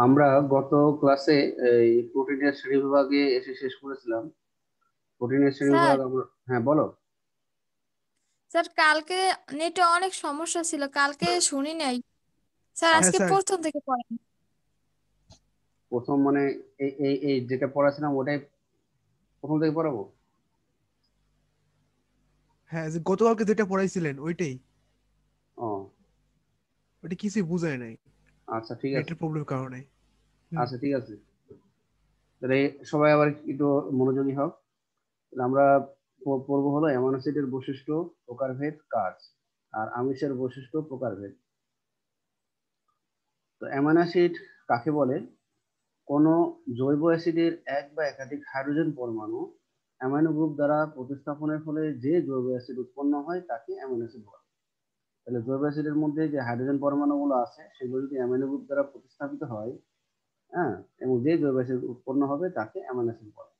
আমরা গত ক্লাসে এই প্রোটিনের শ্রেণীবিভাগে এসে শেষ করেছিলাম। প্রোটিনের স্যার শ্রেণীবিভাগ আমরা, হ্যাঁ বলো। স্যার কালকে নেটে অনেক সমস্যা ছিল, কালকে শুনি নাই। স্যার আচ্ছা, হ্যাঁ আজকে স্যার। প্রথম থেকে পড়েন। প্রথম মানে এই এই এই যেটা পড়াছিলাম ওটাই প্রথম থেকে পড়াবো। হ্যাঁ, যে গতকালকে যেটা পড়াইছিলেন ওইটাই। ও ওইটা কিছুই বুঝায় নাই, আচ্ছা, ঠিক আছে। নেটের প্রবলেম কারণে। হুম। আচ্ছা, ঠিক আছে। তাহলে সবাই আবার একটু মনোযোগী হোক। তাহলে আমরা পড়বো হলো অ্যামাইনো অ্যাসিডের বৈশিষ্ট্য, প্রকারভেদ, কাজ, আর আমিষের বৈশিষ্ট্য, প্রকারভেদ। তো অ্যামাইনো অ্যাসিড কাকে বলে? কোনো জৈব অ্যাসিডের এক বা একাধিক হাইড্রোজেন পরমাণু অ্যামাইনো গ্রুপ দ্বারা প্রতিস্থাপনের ফলে যে জৈব অ্যাসিড উৎপন্ন হয় তাকে অ্যামাইনো অ্যাসিড বলে। তাহলে জৈব অ্যাসিডের মধ্যে যে হাইড্রোজেন পরমাণুগুলো আছে সেগুলো যদি অ্যামাইনো গ্রুপ দ্বারা প্রতিস্থাপিত হয়, হ্যাঁ, এবং যে জৈব অ্যাসিড উৎপন্ন হবে তাকে অ্যামাইনো অ্যাসিড বলে।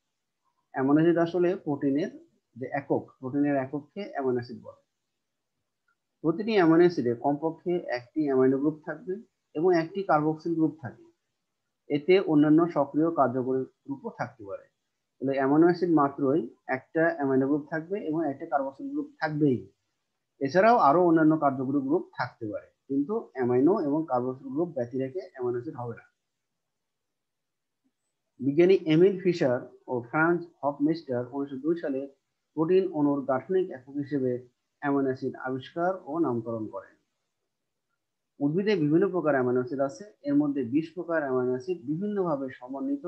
অ্যামাইনো অ্যাসিড আসলে প্রোটিনের যে একক, প্রোটিনের একককে অ্যামাইনো অ্যাসিড বলে। প্রতিটি অ্যামাইনো অ্যাসিডে কমপক্ষে একটি অ্যামাইনো গ্রুপ থাকবে এবং একটি কার্বক্সিল গ্রুপ থাকবে। এতে অন্যান্য সক্রিয় কার্যকরী গ্রুপও থাকতে পারে। তাহলে অ্যামাইনো অ্যাসিড মাত্রই একটা অ্যামাইনো গ্রুপ থাকবে এবং একটা কার্বক্সিল গ্রুপ থাকবেই। এছাড়াও আরো অন্যান্য কার্যকরী গ্রুপ থাকতে পারে, কিন্তু অ্যামাইনো এবং কার্বক্সিল গ্রুপ ব্যতি রেখে অ্যামাইনো অ্যাসিড হবে না। বিজ্ঞানী এমিল ফিশার ও ফ্রান্স হফমেস্টার 1902 সালে প্রোটিন অণুর গাঠনিক একক হিসেবে অ্যামাইনো অ্যাসিড আবিষ্কার ও নামকরণ করেন। উদ্ভিদে বিভিন্ন প্রকার অ্যামাইনো অ্যাসিড আছে, এর মধ্যে 20 প্রকার অ্যামাইনো অ্যাসিড বিভিন্নভাবে সমন্বিত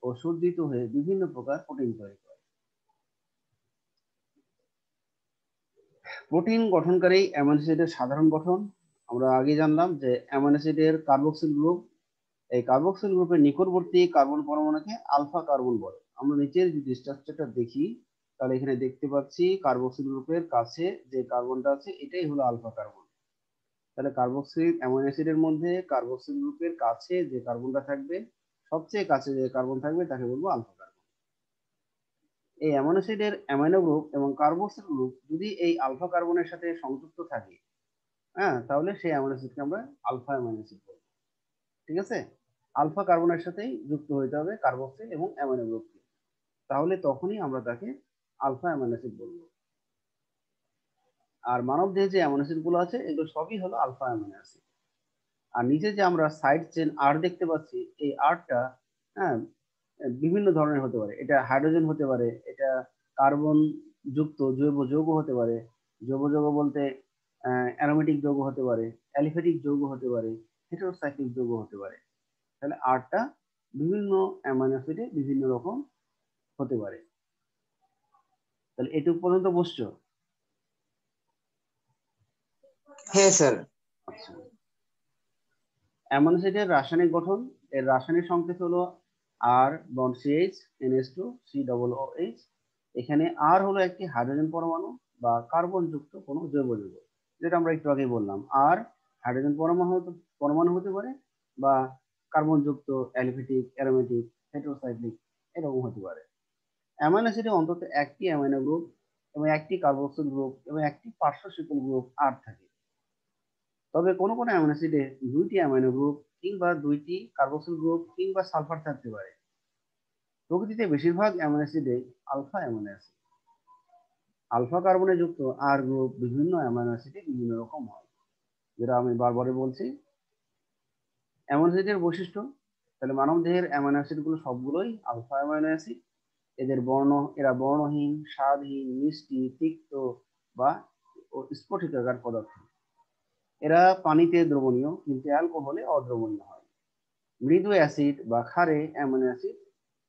ও সজ্জিত হয়ে বিভিন্ন প্রকার প্রোটিন তৈরি করে। প্রোটিন গঠনকারী অ্যামাইনো অ্যাসিডের সাধারণ গঠন আমরা আগে জানলাম যে অ্যামাইনো অ্যাসিডের কার্বক্সিল গ্রুপ, এই কার্বক্সিল গ্রুপের নিকটবর্তী কার্বন পরমাণুকে আলফা কার্বন বলে। আমরা নিচের যদি স্ট্রাকচারটা দেখি তাহলে এখানে দেখতে পাচ্ছি কার্বক্সিল গ্রুপের কাছে যে কার্বনটা আছে এটাই হলো আলফা কার্বন। তাহলে কার্বক্সিল অ্যামাইনো অ্যাসিডের মধ্যে কার্বক্সিল গ্রুপের কাছে যে কার্বনটা থাকবে, সবচেয়ে কাছে যে কার্বন থাকবে তাকে বলবো আলফা কার্বন। এই অ্যামাইনো অ্যাসিডের অ্যামাইনো গ্রুপ এবং কার্বক্সিল গ্রুপ যদি এই আলফা কার্বনের সাথে সংযুক্ত থাকে, হ্যাঁ, তাহলে সেই অ্যামাইনো অ্যাসিডকে আমরা আলফা অ্যামাইনো অ্যাসিড বলবো। ঠিক আছে? আলফা কার্বনের সাথেই যুক্ত হইতে হবে কার্বক্সিল এবং অ্যামাইনো গ্রুপকে, তাহলে তখনই আমরা তাকে আলফা অ্যামাইনো অ্যাসিড বলবো। আর মানব দেহে যে অ্যামাইনো অ্যাসিড গুলো আছে এগুলো সবই হলো আলফা অ্যামাইনো অ্যাসিড। আর নিচে যে আমরা সাইড চেন আর দেখতে পাচ্ছি, এই আরটা, হ্যাঁ, বিভিন্ন ধরনের হতে পারে। এটা হাইড্রোজেন হতে পারে, এটা কার্বন যুক্ত জৈব যৌগ হতে পারে। জৈব যৌগ বলতে অ্যারোমেটিক যৌগ হতে পারে, অ্যালিফেটিক যৌগ হতে পারে, হেটেরোসাইক্লিক যৌগ হতে পারে। তাহলে আরটা বিভিন্ন অ্যামাইনো অ্যাসিডে বিভিন্ন রকম হতে পারে। তাহলে এটুকু পর্যন্ত বুঝছো? হ্যাঁ স্যার। আচ্ছা, অ্যামাইনো অ্যাসিডের রাসায়নিক গঠন, এর রাসায়নিক সংকেত হলো আর বন্ড সিএইচ NH2 COOH। এখানে আর হলো একটি হাইড্রোজেন পরমাণু বা কার্বন যুক্ত কোনো জৈব যৌগ, যেটা আমরা একটু আগে বললাম। আর হাইড্রোজেন পরমাণু হতে পারে বা কার্বন যুক্ত অ্যালিফেটিক, অ্যারোমেটিক, হেটেরোসাইক্লিক এরকম হতে পারে। অ্যামাইনো অ্যাসিডে অন্তত একটি অ্যামাইনো গ্রুপ এবং একটি কার্বক্সিল গ্রুপ এবং একটি পার্শ্ব শিকল গ্রুপ আর থাকে। তবে কোনো কোনো অ্যামাইনো অ্যাসিডে দুইটি অ্যামাইনো গ্রুপ কিংবা দুইটি কার্বক্সিল গ্রুপ কিংবা সালফার থাকতে পারে। প্রকৃতিতে বেশিরভাগ অ্যামাইনো অ্যাসিডে আলফা অ্যামাইনো অ্যাসিড। আলফা কার্বনে যুক্ত আর গ্রুপ বিভিন্ন অ্যামাইনো অ্যাসিডে বিভিন্ন রকম হয়, যেটা আমি বারবারই বলছি। অ্যামাইনো অ্যাসিডের বৈশিষ্ট্য, তাহলে মানব দেহের অ্যামাইনো অ্যাসিড গুলো সবগুলোই আলফা অ্যামাইনো অ্যাসিড। এরা বর্ণহীন, স্বাদহীন, মিষ্টি, তিক্ত বা স্ফটিকাকার পদার্থ। এরা পানিতে দ্রবণীয় কিন্তু অ্যালকোহলে অদ্রবণীয় হয়। মৃদু অ্যাসিড বা ক্ষারে অ্যামাইনো অ্যাসিড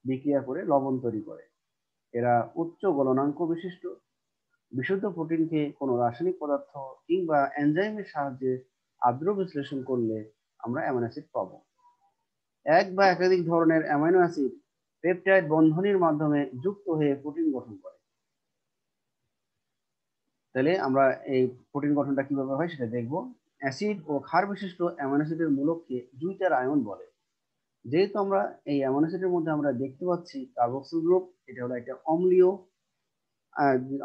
বিক্রিয়া করে লবণ তৈরি করে। এরা উচ্চ গলনাঙ্ক বিশিষ্ট। বিশুদ্ধ প্রোটিনকে কোনো রাসায়নিক পদার্থ কিংবা এনজাইমের সাহায্যে আর্দ্র বিশ্লেষণ করলে আমরা অ্যামাইনো অ্যাসিড পাবো। এক বা একাধিক ধরনের অ্যামাইনো অ্যাসিড পেপটাইড বন্ধনীর মাধ্যমে যুক্ত হয়ে প্রোটিন গঠন করে। তাহলে আমরা এই প্রোটিন গঠনটা কিভাবে হয় সেটা দেখব। অ্যাসিড ও ক্ষার বিশিষ্ট অ্যামাইনো অ্যাসিডের মূলককে জুইটার আয়ন বলে। যেহেতু আমরা এই অ্যামাইনো অ্যাসিডের মধ্যে আমরা দেখতে পাচ্ছি কার্বক্সিল গ্রুপ, এটা হলো একটা অম্লীয়,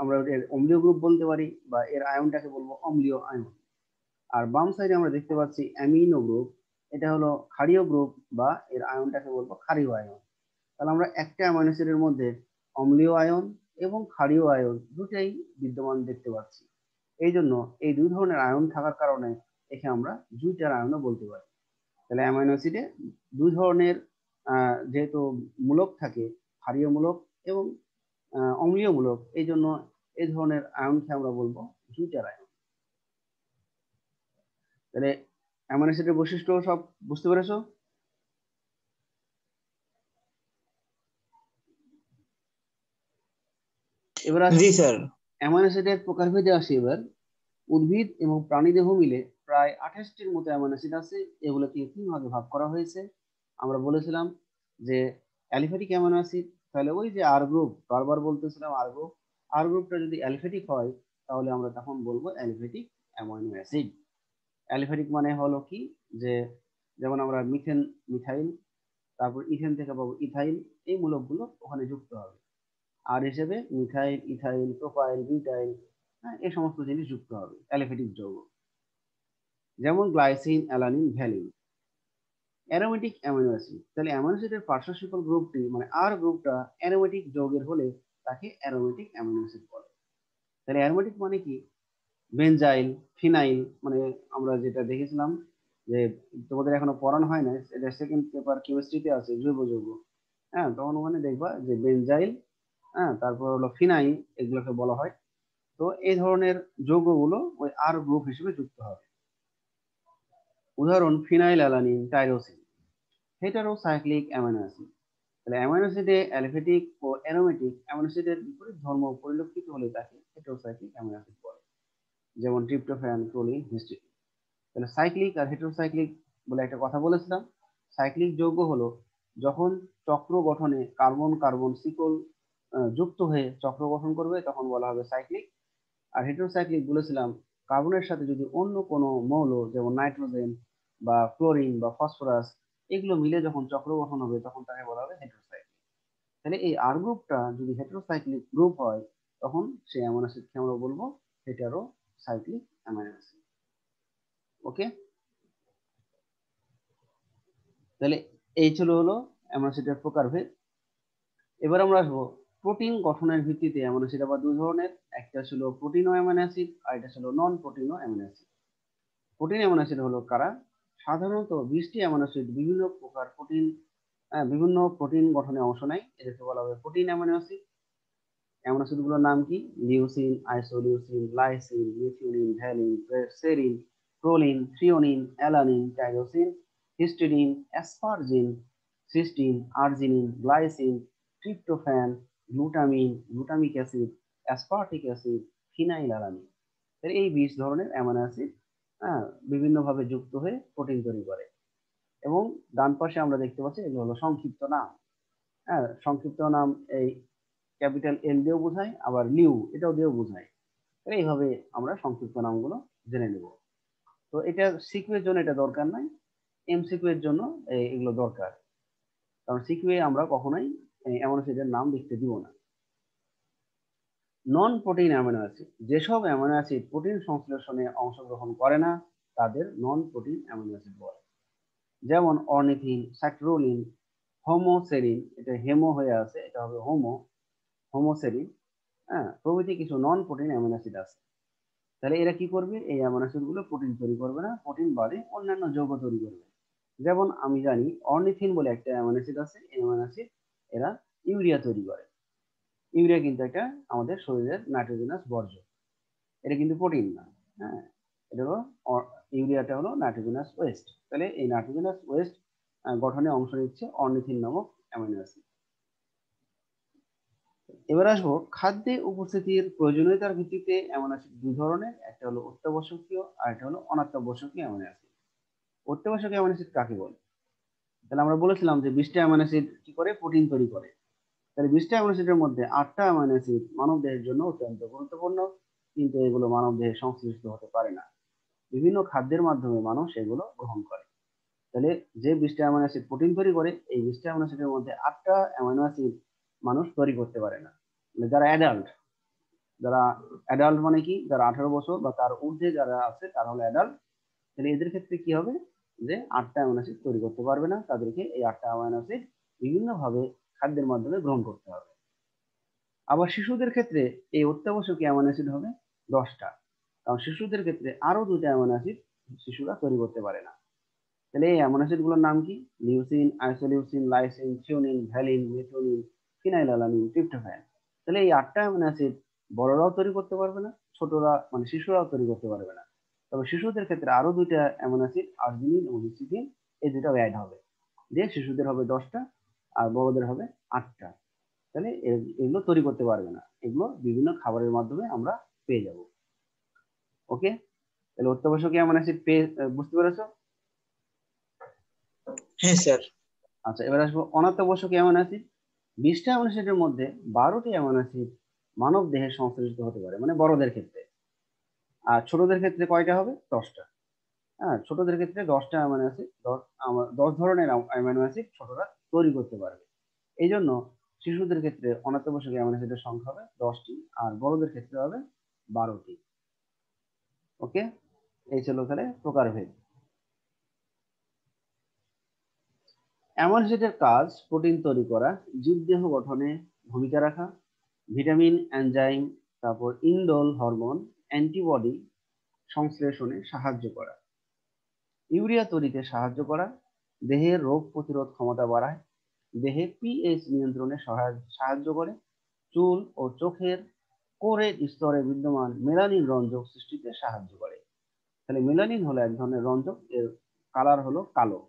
আমরা এর অম্লীয় গ্রুপ বলতে পারি বা এর আয়নটাকে বলবো অম্লীয় আয়ন। আর বাম সাইডে আমরা দেখতে পাচ্ছি অ্যামিনো গ্রুপ। এটা হলো ক্ষারীয় গ্রুপ বা এর আয়নটাকে বলবো ক্ষারীয় আয়ন। তাহলে আমরা একটা অ্যামাইনো অ্যাসিডের মধ্যে অম্লীয় আয়ন এবং ক্ষারীয় আয়ন দুটাই বিদ্যমান দেখতে পাচ্ছি। এই জন্য এই দুই ধরনের আয়ন থাকার কারণে একে আমরা জুইটার আয়নও বলতে পারি। তাহলে অ্যামাইনো অ্যাসিডে দুই ধরনের যেহেতু মূলক থাকে, ক্ষারীয় মূলক এবং অম্লীয় মূলক, এই জন্য এই ধরনের আয়নকে আমরা বলবো জুইটার আয়ন। তাহলে অ্যামাইনো অ্যাসিডের বৈশিষ্ট্য সব বুঝতে পেরেছো? এবার জি স্যার। অ্যামাইনো অ্যাসিডের প্রকারভেদে আসি। এবার উদ্ভিদ এবং প্রাণীদেহ মিলে প্রায় 28টির মতো অ্যামাইনো অ্যাসিড আছে। এগুলোকে 3 ভাগে ভাগ করা হয়েছে। আমরা বলেছিলাম যে অ্যালিফ্যাটিক অ্যামাইনো অ্যাসিড, তাহলে ওই যে আর গ্রুপ, বারবার বলতেছিলাম আর গ্রুপ, আর গ্রুপটা যদি অ্যালিফ্যাটিক হয় তাহলে আমরা তখন বলবো অ্যালিফ্যাটিক অ্যামাইনো অ্যাসিড। অ্যালিফ্যাটিক মানে হলো কি, যে যেমন আমরা মিথেন, মিথাইল, তারপর ইথেন থেকে পাবো ইথাইল, এই মূলকগুলো ওখানে যুক্ত হবে। আর হিসেবে মিথাইল, ইথাইল, প্রোপাইল, বিউটাইল, এই সমস্ত জিনিস যুক্ত হবে অ্যালিফ্যাটিক যৌগ, যেমন glycine, alanine, valine. Aromatic amino acid, তাহলে অ্যামিনো অ্যাসিডের পার্শ্ব শিকল গ্রুপটি মানে আর গ্রুপটা অ্যারোমেটিক যৌগের হলে তাকে অ্যারোমেটিক অ্যামিনো অ্যাসিড বলে। তাহলে অ্যারোমেটিক মানে কি, বেনজাইল, ফিনাইল, মানে আমরা যেটা দেখেছিলাম যে তোমাদের এখনো পড়ানো হয় না, এটা সেকেন্ড পেপার কেমিস্ট্রিতে আছে, জৈব যৌগ। তখন ওখানে দেখবা যে বেনজাইল, তারপর হলো ফিনাইল, এগুলোকে বলা হয়। তো এই ধরনের যৌগগুলো ওই আর গ্রুপ হিসেবে যুক্ত হবে। উদাহরণ phenyl alanine, tyrosine. Heterocyclic amino acid, তাহলে অ্যামিনো অ্যাসিডে অ্যালিফ্যাটিক ও অ্যারোমেটিক অ্যামিনো অ্যাসিডের বিপরীত ধর্ম পরিলক্ষিত হলে তাকে হেটারোসাইক্লিক অ্যামিনো অ্যাসিড বলে, যেমন ট্রিপ্টোফ্যান, প্রোলিন, হিস্টিডিন। তাহলে সাইক্লিক আর হেটারোসাইক্লিক বলে একটা কথা বলেছিলাম। সাইক্লিক যৌগ হলো যখন চক্র গঠনে কার্বন কার্বন শিকল যুক্ত হয়ে চক্র গঠন করবে তখন বলা হবে সাইক্লিক। আর হেটারোসাইক্লিক বলেছিলাম কার্বনের সাথে যদি অন্য কোনো মৌল যেমন নাইট্রোজেন বা ক্লোরিন বা ফসফরাস এগুলো মিলে যখন চক্র গঠন হবে তখন তাকে বলা হবে হেটারোসাইক্লিক। তাহলে এই আর গ্রুপটা যদি হেটারোসাইক্লিক গ্রুপ হয় তখন সেই অ্যামিনো অ্যাসিডকে আমরা বলবো হেটারোসাইক্লিক অ্যামিনো অ্যাসিড। ওকে, তাহলে এই ছিল হলো অ্যামিনো অ্যাসিডের প্রকারভেদ। এবার আমরা আসবো প্রোটিন গঠনের ভিত্তিতে অ্যামিনো অ্যাসিড আবার দুই ধরনের, একটা ছিল প্রোটিনো অ্যামিনো অ্যাসিড আর এটা ছিল নন প্রোটিনো amino acid. Protein amino acid হলো কারা? সাধারণত 20টি অ্যামিনো অ্যাসিড বিভিন্ন প্রকার প্রোটিন, বিভিন্ন প্রোটিন গঠনে অংশ নেয়, এদেরকে বলা হবে প্রোটিন অ্যামিনো অ্যাসিড। অ্যামিনো অ্যাসিডগুলোর নাম কি? Leucine, isoleucine, lysine, methionine, valine, serine, proline, threonine, alanine, tyrosine, histidine, asparagine, cysteine, arginine, glycine, tryptophan, glutamine, glutamic acid, aspartic acid, phenyl alanine. এই 20 ধরনের অ্যামিনো অ্যাসিড বিভিন্নভাবে যুক্ত হয়ে প্রোটিন তৈরি করে। এবং ডান পাশে আমরা দেখতে পাচ্ছি এগুলো হলো সংক্ষিপ্ত নাম। সংক্ষিপ্ত নাম এই ক্যাপিটাল এল দিয়েও বোঝায়, আবার লিউ এটাও দিয়েও বোঝায়। এইভাবে আমরা সংক্ষিপ্ত নামগুলো জেনে নেব। তো এটা সিকিউ এর জন্য এটা দরকার নাই, এমসিকিউ এর জন্য এগুলো দরকার, কারণ সিকিউ এ আমরা কখনোই অ্যামিনো অ্যাসিডের নাম লিখতে দিব না। নন প্রোটিন অ্যামিনো অ্যাসিড, যেসব অ্যামিনো অ্যাসিড প্রোটিন সংশ্লেষণে অংশগ্রহণ করে না তাদের নন প্রোটিন অ্যামিনো অ্যাসিড বলে। যেমন অর্নিথিন, স্যাক্রোলিন, হোমোসেরিন, এটা হেমো হয়ে আছে, এটা হবে হোমোসেরিন, প্রভৃতি কিছু নন প্রোটিন অ্যামিনো অ্যাসিড আছে। তাহলে এরা কি করবে? এই অ্যামিনো অ্যাসিড গুলো প্রোটিন তৈরি করবে না, প্রোটিন বাদে অন্যান্য যৌগ তৈরি করবে। যেমন আমি জানি অর্নিথিন বলে একটা অ্যামিনো অ্যাসিড আছে, এই অ্যামিনো অ্যাসিড এরা ইউরিয়া তৈরি করে। ইউরিয়া কিন্তু একটা আমাদের শরীরের নাইট্রোজেনাস বর্জ্য, এটা কিন্তু প্রোটিন না। এটা হলো ইউরিয়াটা হলো নাইট্রোজেনাস ওয়েস্ট। তাহলে এই নাইট্রোজেনাস ওয়েস্ট গঠনে অংশ নিচ্ছে অর্নিথিন নামক অ্যামিনো অ্যাসিড। এবার আসবো খাদ্যে উপস্থিতির প্রয়োজনীয়তার ভিত্তিতে অ্যামিনো অ্যাসিড দুই ধরনের, একটা হলো অত্যাবশ্যকীয় আর একটা হলো অনাত্যাবশ্যকীয় অ্যামিনো অ্যাসিড। অত্যাবশ্যকীয় অ্যামিনো অ্যাসিড কাকে বলে? তাহলে আমরা বলেছিলাম যে 20টা অ্যামিনো অ্যাসিড কি করে? প্রোটিন তৈরি করে। তাহলে 20টা অ্যামিনো অ্যাসিডের মধ্যে 8টা অ্যামিনো অ্যাসিড মানব দেহের জন্য অত্যন্ত গুরুত্বপূর্ণ, কিন্তু এগুলো মানব দেহে সংশ্লিষ্ট হতে পারে না। বিভিন্ন খাদ্যের মাধ্যমে মানুষ এগুলো গ্রহণ করে। তাহলে যে 20টা অ্যামিনো অ্যাসিড প্রোটিন তৈরি করে, এই 20টা অ্যামিনো অ্যাসিডের মধ্যে 8টা অ্যামিনো অ্যাসিড মানুষ তৈরি করতে পারে না। মানে যারা অ্যাডাল্ট মানে কি? যারা 18 বছর বা তার ঊর্ধ্বে যারা আছে তারা হলো অ্যাডাল্ট। তাহলে এদের ক্ষেত্রে কি হবে? যে 8টা অ্যামাইনো অ্যাসিড তৈরি করতে পারবে না, তাদেরকে এই 8টা অ্যামাইনো অ্যাসিড বিভিন্নভাবে খাদ্যের মাধ্যমে গ্রহণ করতে হবে। আবার শিশুদের ক্ষেত্রে এই অত্যাবশ্যকীয় অ্যামাইনো অ্যাসিড হবে 10টা, কারণ শিশুদের ক্ষেত্রে আরো 2টা অ্যামাইনো অ্যাসিড শিশুরা তৈরি করতে পারে না। তাহলে এই অ্যামাইনো অ্যাসিড গুলোর নাম কি? Leucine, isoleucine, lysine, threonine, valine, methionine, phenylalanine, tryptophan. তাহলে এই 8টা অ্যামাইনো অ্যাসিড বড়রাও তৈরি করতে পারবে না, ছোটরা মানে শিশুরাও তৈরি করতে পারবে না। তবে শিশুদের ক্ষেত্রে আরো 2টা অ্যামাইনো অ্যাসিড আর্জিনিন এবং হিস্টিডিন, এই দুটো অ্যাড হবে, যে শিশুদের হবে 10টা আর বড়দের হবে 8টা। তাহলে এগুলো তৈরি করতে পারবে না, এগুলো বিভিন্ন খাবারের মাধ্যমে আমরা পেয়ে যাব। ওকে, তাহলে অত্যাবশ্যকীয় অ্যামাইনো অ্যাসিড বুঝতে পেরেছো? হ্যাঁ স্যার। আচ্ছা, এবার আসবো অনাত্যাবশ্যকীয় অ্যামাইনো অ্যাসিড। 20টা অ্যামাইনো অ্যাসিডের মধ্যে 12টি অ্যামাইনো অ্যাসিড মানব দেহে সংশ্লেষিত হতে পারে, মানে বড়দের ক্ষেত্রে। আর ছোটদের ক্ষেত্রে কয়টা হবে? 10টা। হ্যাঁ, ছোটদের ক্ষেত্রে 10টা অ্যামাইনো অ্যাসিড, 10 ধরনের অ্যামাইনো অ্যাসিড ছোটরা তৈরি করতে পারবে। এই জন্য শিশুদের ক্ষেত্রে অনাত্যাবশ্যকীয় অ্যামাইনো অ্যাসিডের সংখ্যা হবে 10টি, আর বড়দের ক্ষেত্রে হবে 12টি। ওকে, এই ছিল তাহলে প্রকারভেদ। অ্যামাইনো অ্যাসিডের কাজ প্রোটিন তৈরি করা, জীবদেহ গঠনে ভূমিকা রাখা, ভিটামিন, এনজাইম, তারপর ইনডোল হরমোন, অ্যান্টিবডি সংশ্লেষণে সাহায্য করা, ইউরিয়া তৈরিতে সাহায্য করা, দেহের রোগ প্রতিরোধ ক্ষমতা বাড়ায়, দেহে পিএইচ নিয়ন্ত্রণে সাহায্য করে, চুল ও চোখের কোরের স্তরে বিদ্যমান মেলানিন রঞ্জক সৃষ্টিতে সাহায্য করে। তাহলে মেলানিন হলো এক ধরনের রঞ্জক, এর কালার হলো কালো।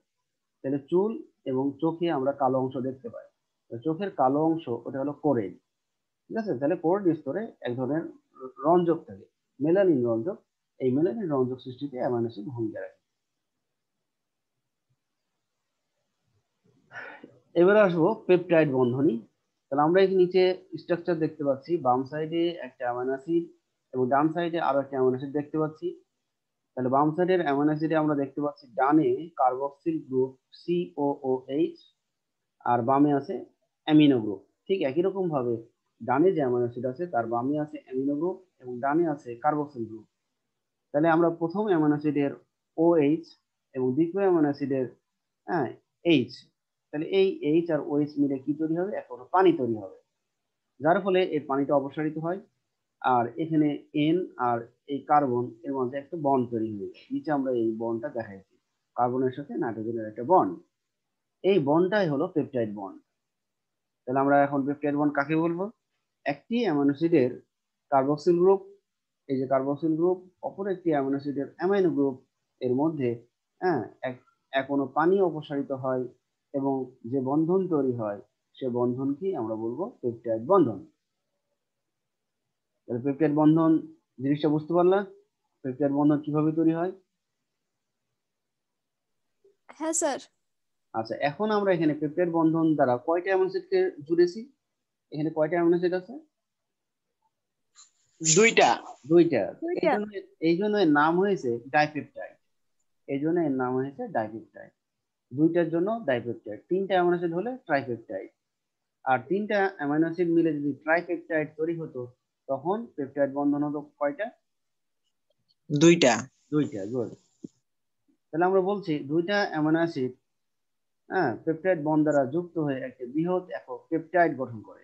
তাহলে চুল এবং চোখে আমরা কালো অংশ দেখতে পাই, চোখের কালো অংশ ওটা হলো কোরেড। ঠিক আছে, তাহলে কোরেড স্তরে এক ধরনের রঞ্জক থাকে, মেলানিন রঞ্জক। এই মেলানিন রঞ্জক সৃষ্টিতে অ্যামাইনো অ্যাসিড ভূমিকা রাখে। এবারে আসবো পেপটাইড বন্ধনী। তাহলে আমরা এই নিচে স্ট্রাকচার দেখতে পাচ্ছি, বাম সাইডে একটা অ্যামাইনো অ্যাসিড এবং ডান সাইডে আরো একটা অ্যামাইনো অ্যাসিড দেখতে পাচ্ছি। তাহলে বাম সাইডের অ্যামাইনো অ্যাসিডে আমরা দেখতে পাচ্ছি ডানে কার্বক্সিল গ্রুপ COOH, আর বামে আছে অ্যামিনো গ্রুপ। ঠিক একই রকম ভাবে ডানে যে অ্যামাইনো অ্যাসিড আছে তার বামে আছে অ্যামিনো গ্রুপ এবং ডানে আছে কার্বক্সিল গ্রুপ। তাহলে আমরা প্রথম অ্যামাইনো অ্যাসিডের OH এবং দ্বিতীয় অ্যামাইনো অ্যাসিডের H, তাহলে এই H আর OH মিলে কি তৈরি হবে? একটা পানি তৈরি হবে, যার ফলে এর পানিটা অপসারিত হয়। আর এখানে N আর এই কার্বন এর মধ্যে একটা বন্ড তৈরি হয়েছে, নিচে আমরা এই বন্ডটা দেখাইছি, কার্বনের সাথে নাইট্রোজেনের একটা বন্ড। এই বন্ডটাই হলো পেপটাইড বন্ড। তাহলে আমরা এখন পেপটাইড বন্ড কাকে বলবো? একটি অ্যামাইনো অ্যাসিডের কার্বক্সিল গ্রুপ, এই যে কার্বক্সিল গ্রুপ, অপর একটি অ্যামাইনো অ্যাসিডের অ্যামাইনো গ্রুপ, এর মধ্যে কোনো পানি অপসারিত হয় এবং যে বন্ধন তৈরি হয় সে বন্ধনকে আমরা বলবো পেপটাইড বন্ধন। তাহলে পেপটাইড বন্ধন জিনিসটা বুঝতে পারলা? পেপটাইড বন্ধন কিভাবে তৈরি হয়? হ্যাঁ স্যার। আচ্ছা, এখন আমরা এখানে পেপটাইড বন্ধন দ্বারা কয়টা অ্যামাইনো অ্যাসিডকে জুড়েছি? এখানে কয়টা অ্যামাইনো অ্যাসিড আছে? 2টা। 2টা। দুইটা। এই জন্য এর নাম হয়েছে ডাইপেপটাইড। এই জন্য এর নাম হয়েছে ডাইপেপটাইড। 2টার জন্য ডাইপেপটাইড, 3টা অ্যামাইনো অ্যাসিড হলে ট্রাইপেপটাইড। আর 3টা অ্যামাইনো অ্যাসিড মিলে যদি ট্রাইপেপটাইড তৈরি হতো তখন পেপটাইড বন্ধন হতো কয়টা? 2টা। 2টা। গুড। তাহলে আমরা বলছি 2টা অ্যামাইনো অ্যাসিড পেপটাইড বন্ড দ্বারা যুক্ত হয়ে একটা বৃহৎ একক পেপটাইড গঠন করে।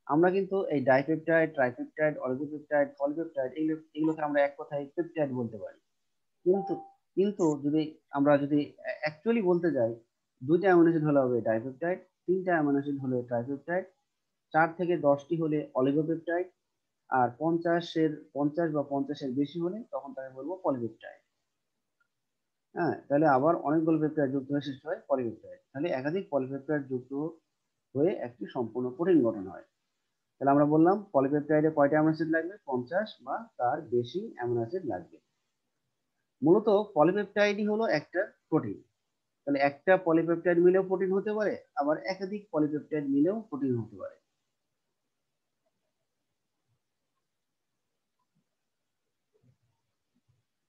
আমরা কিন্তু এই ডাইপেপটাইড, ট্রাইপেপটাইড, অলিগোপেপটাইড, পলিপেপটাইড এগুলোকে আমরা এক কথায় পেপটাইড বলতে পারি। কিন্তু কিন্তু যদি অ্যাকচুয়ালি বলতে যাই, 2টা অ্যামাইনো অ্যাসিড হলে হবে ডাইপেপটাইড, 3টা অ্যামাইনো অ্যাসিড হলে ট্রাইপেপটাইড, 4 থেকে 10টি হলে অলিগোপেপটাইড, আর 50 বা 50-এর বেশি হলে তখন তাকে বলবো পলিপেপটাইড। তাহলে আবার অনেকগুলো পেপটাইড যুক্ত হয়ে সৃষ্টি হয় পলিপেপটাইড। তাহলে একাধিক পলিপেপটাইড যুক্ত হয়ে একটি সম্পূর্ণ প্রোটিন গঠন হয়। তাহলে আমরা বললাম পলিপেপটাইডে কয়টা অ্যামাইনো অ্যাসিড লাগবে? 50 বা তার বেশি অ্যামাইনো অ্যাসিড লাগবে। মূলত পলিপেপটাইডই হলো একটা প্রোটিন। তাহলে একটা পলিপেপটাইড মিলেও প্রোটিন হতে পারে, আবার একাধিক পলিপেপটাইড মিলেও প্রোটিন হতে পারে।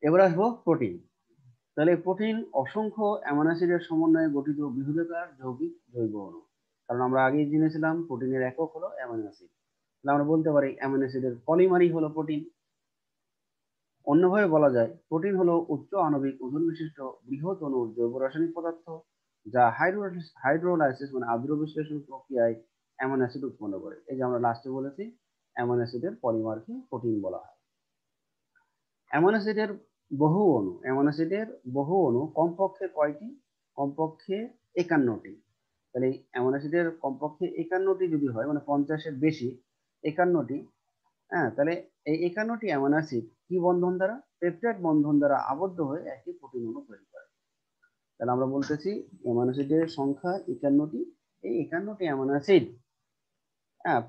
এবার আসবো প্রোটিন। তাহলে প্রোটিন অসংখ্য অ্যামাইনো অ্যাসিডের সমন্বয়ে গঠিত বৃহদাকার যৌগিক জৈব অণু। কারণ আমরা আগেই জেনেছিলাম প্রোটিনের একক হলো অ্যামাইনো অ্যাসিড। তাহলে আমরা বলতে পারি অ্যামাইনো অ্যাসিডের পলিমারই হলো প্রোটিন। অন্যভাবে বলা যায় প্রোটিন হলো উচ্চ আণবিক ওজন বিশিষ্ট বৃহৎ অণুর জৈব রাসায়নিক পদার্থ যা হাইড্রোলাইসিস মানে আদ্র বিশ্লেষণ প্রক্রিয়ায় অ্যামাইনো অ্যাসিড উৎপন্ন করে। এই যে আমরা লাস্টে বলেছি অ্যামাইনো অ্যাসিডের পলিমারকে প্রোটিন বলা হয়। অ্যামাইনো অ্যাসিডের বহু অণু কমপক্ষে কয়টি? কমপক্ষে 51টি। তাহলে অ্যামাইনো অ্যাসিডের কমপক্ষে 51টি যদি হয় মানে 50-এর বেশি 51টি, হ্যাঁ, তাহলে এই 51টি অ্যামাইনো অ্যাসিড কি বন্ধন দ্বারা? পেপটাইড বন্ধন দ্বারা আবদ্ধ হয়ে একটি প্রোটিন অণু তৈরি করে। তাহলে আমরা বলতেছি অ্যামাইনো অ্যাসিডের সংখ্যা 51টি। এই 51টি অ্যামাইনো অ্যাসিড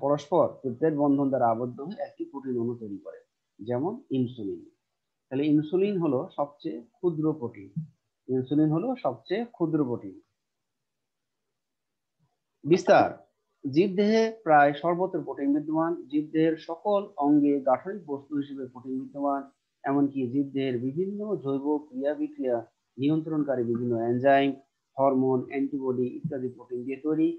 পরস্পর পেপটাইড বন্ধন দ্বারা আবদ্ধ হয়ে একটি প্রোটিন অণু তৈরি করে, যেমন ইনসুলিন। তাহলে ইনসুলিন হলো সবচেয়ে ক্ষুদ্র প্রোটিন। বিস্তার। জীবদেহে প্রায় সর্বত্র প্রোটিন বিদ্যমান। জীবদেহের সকল অঙ্গে গাঠনিক বস্তু হিসেবে প্রোটিন বিদ্যমান। এমনকি জীবদেহের বিভিন্ন জৈব ক্রিয়া বিক্রিয়া নিয়ন্ত্রণকারী বিভিন্ন এনজাইম, হরমোন, অ্যান্টিবডি ইত্যাদি প্রোটিন দিয়ে তৈরি।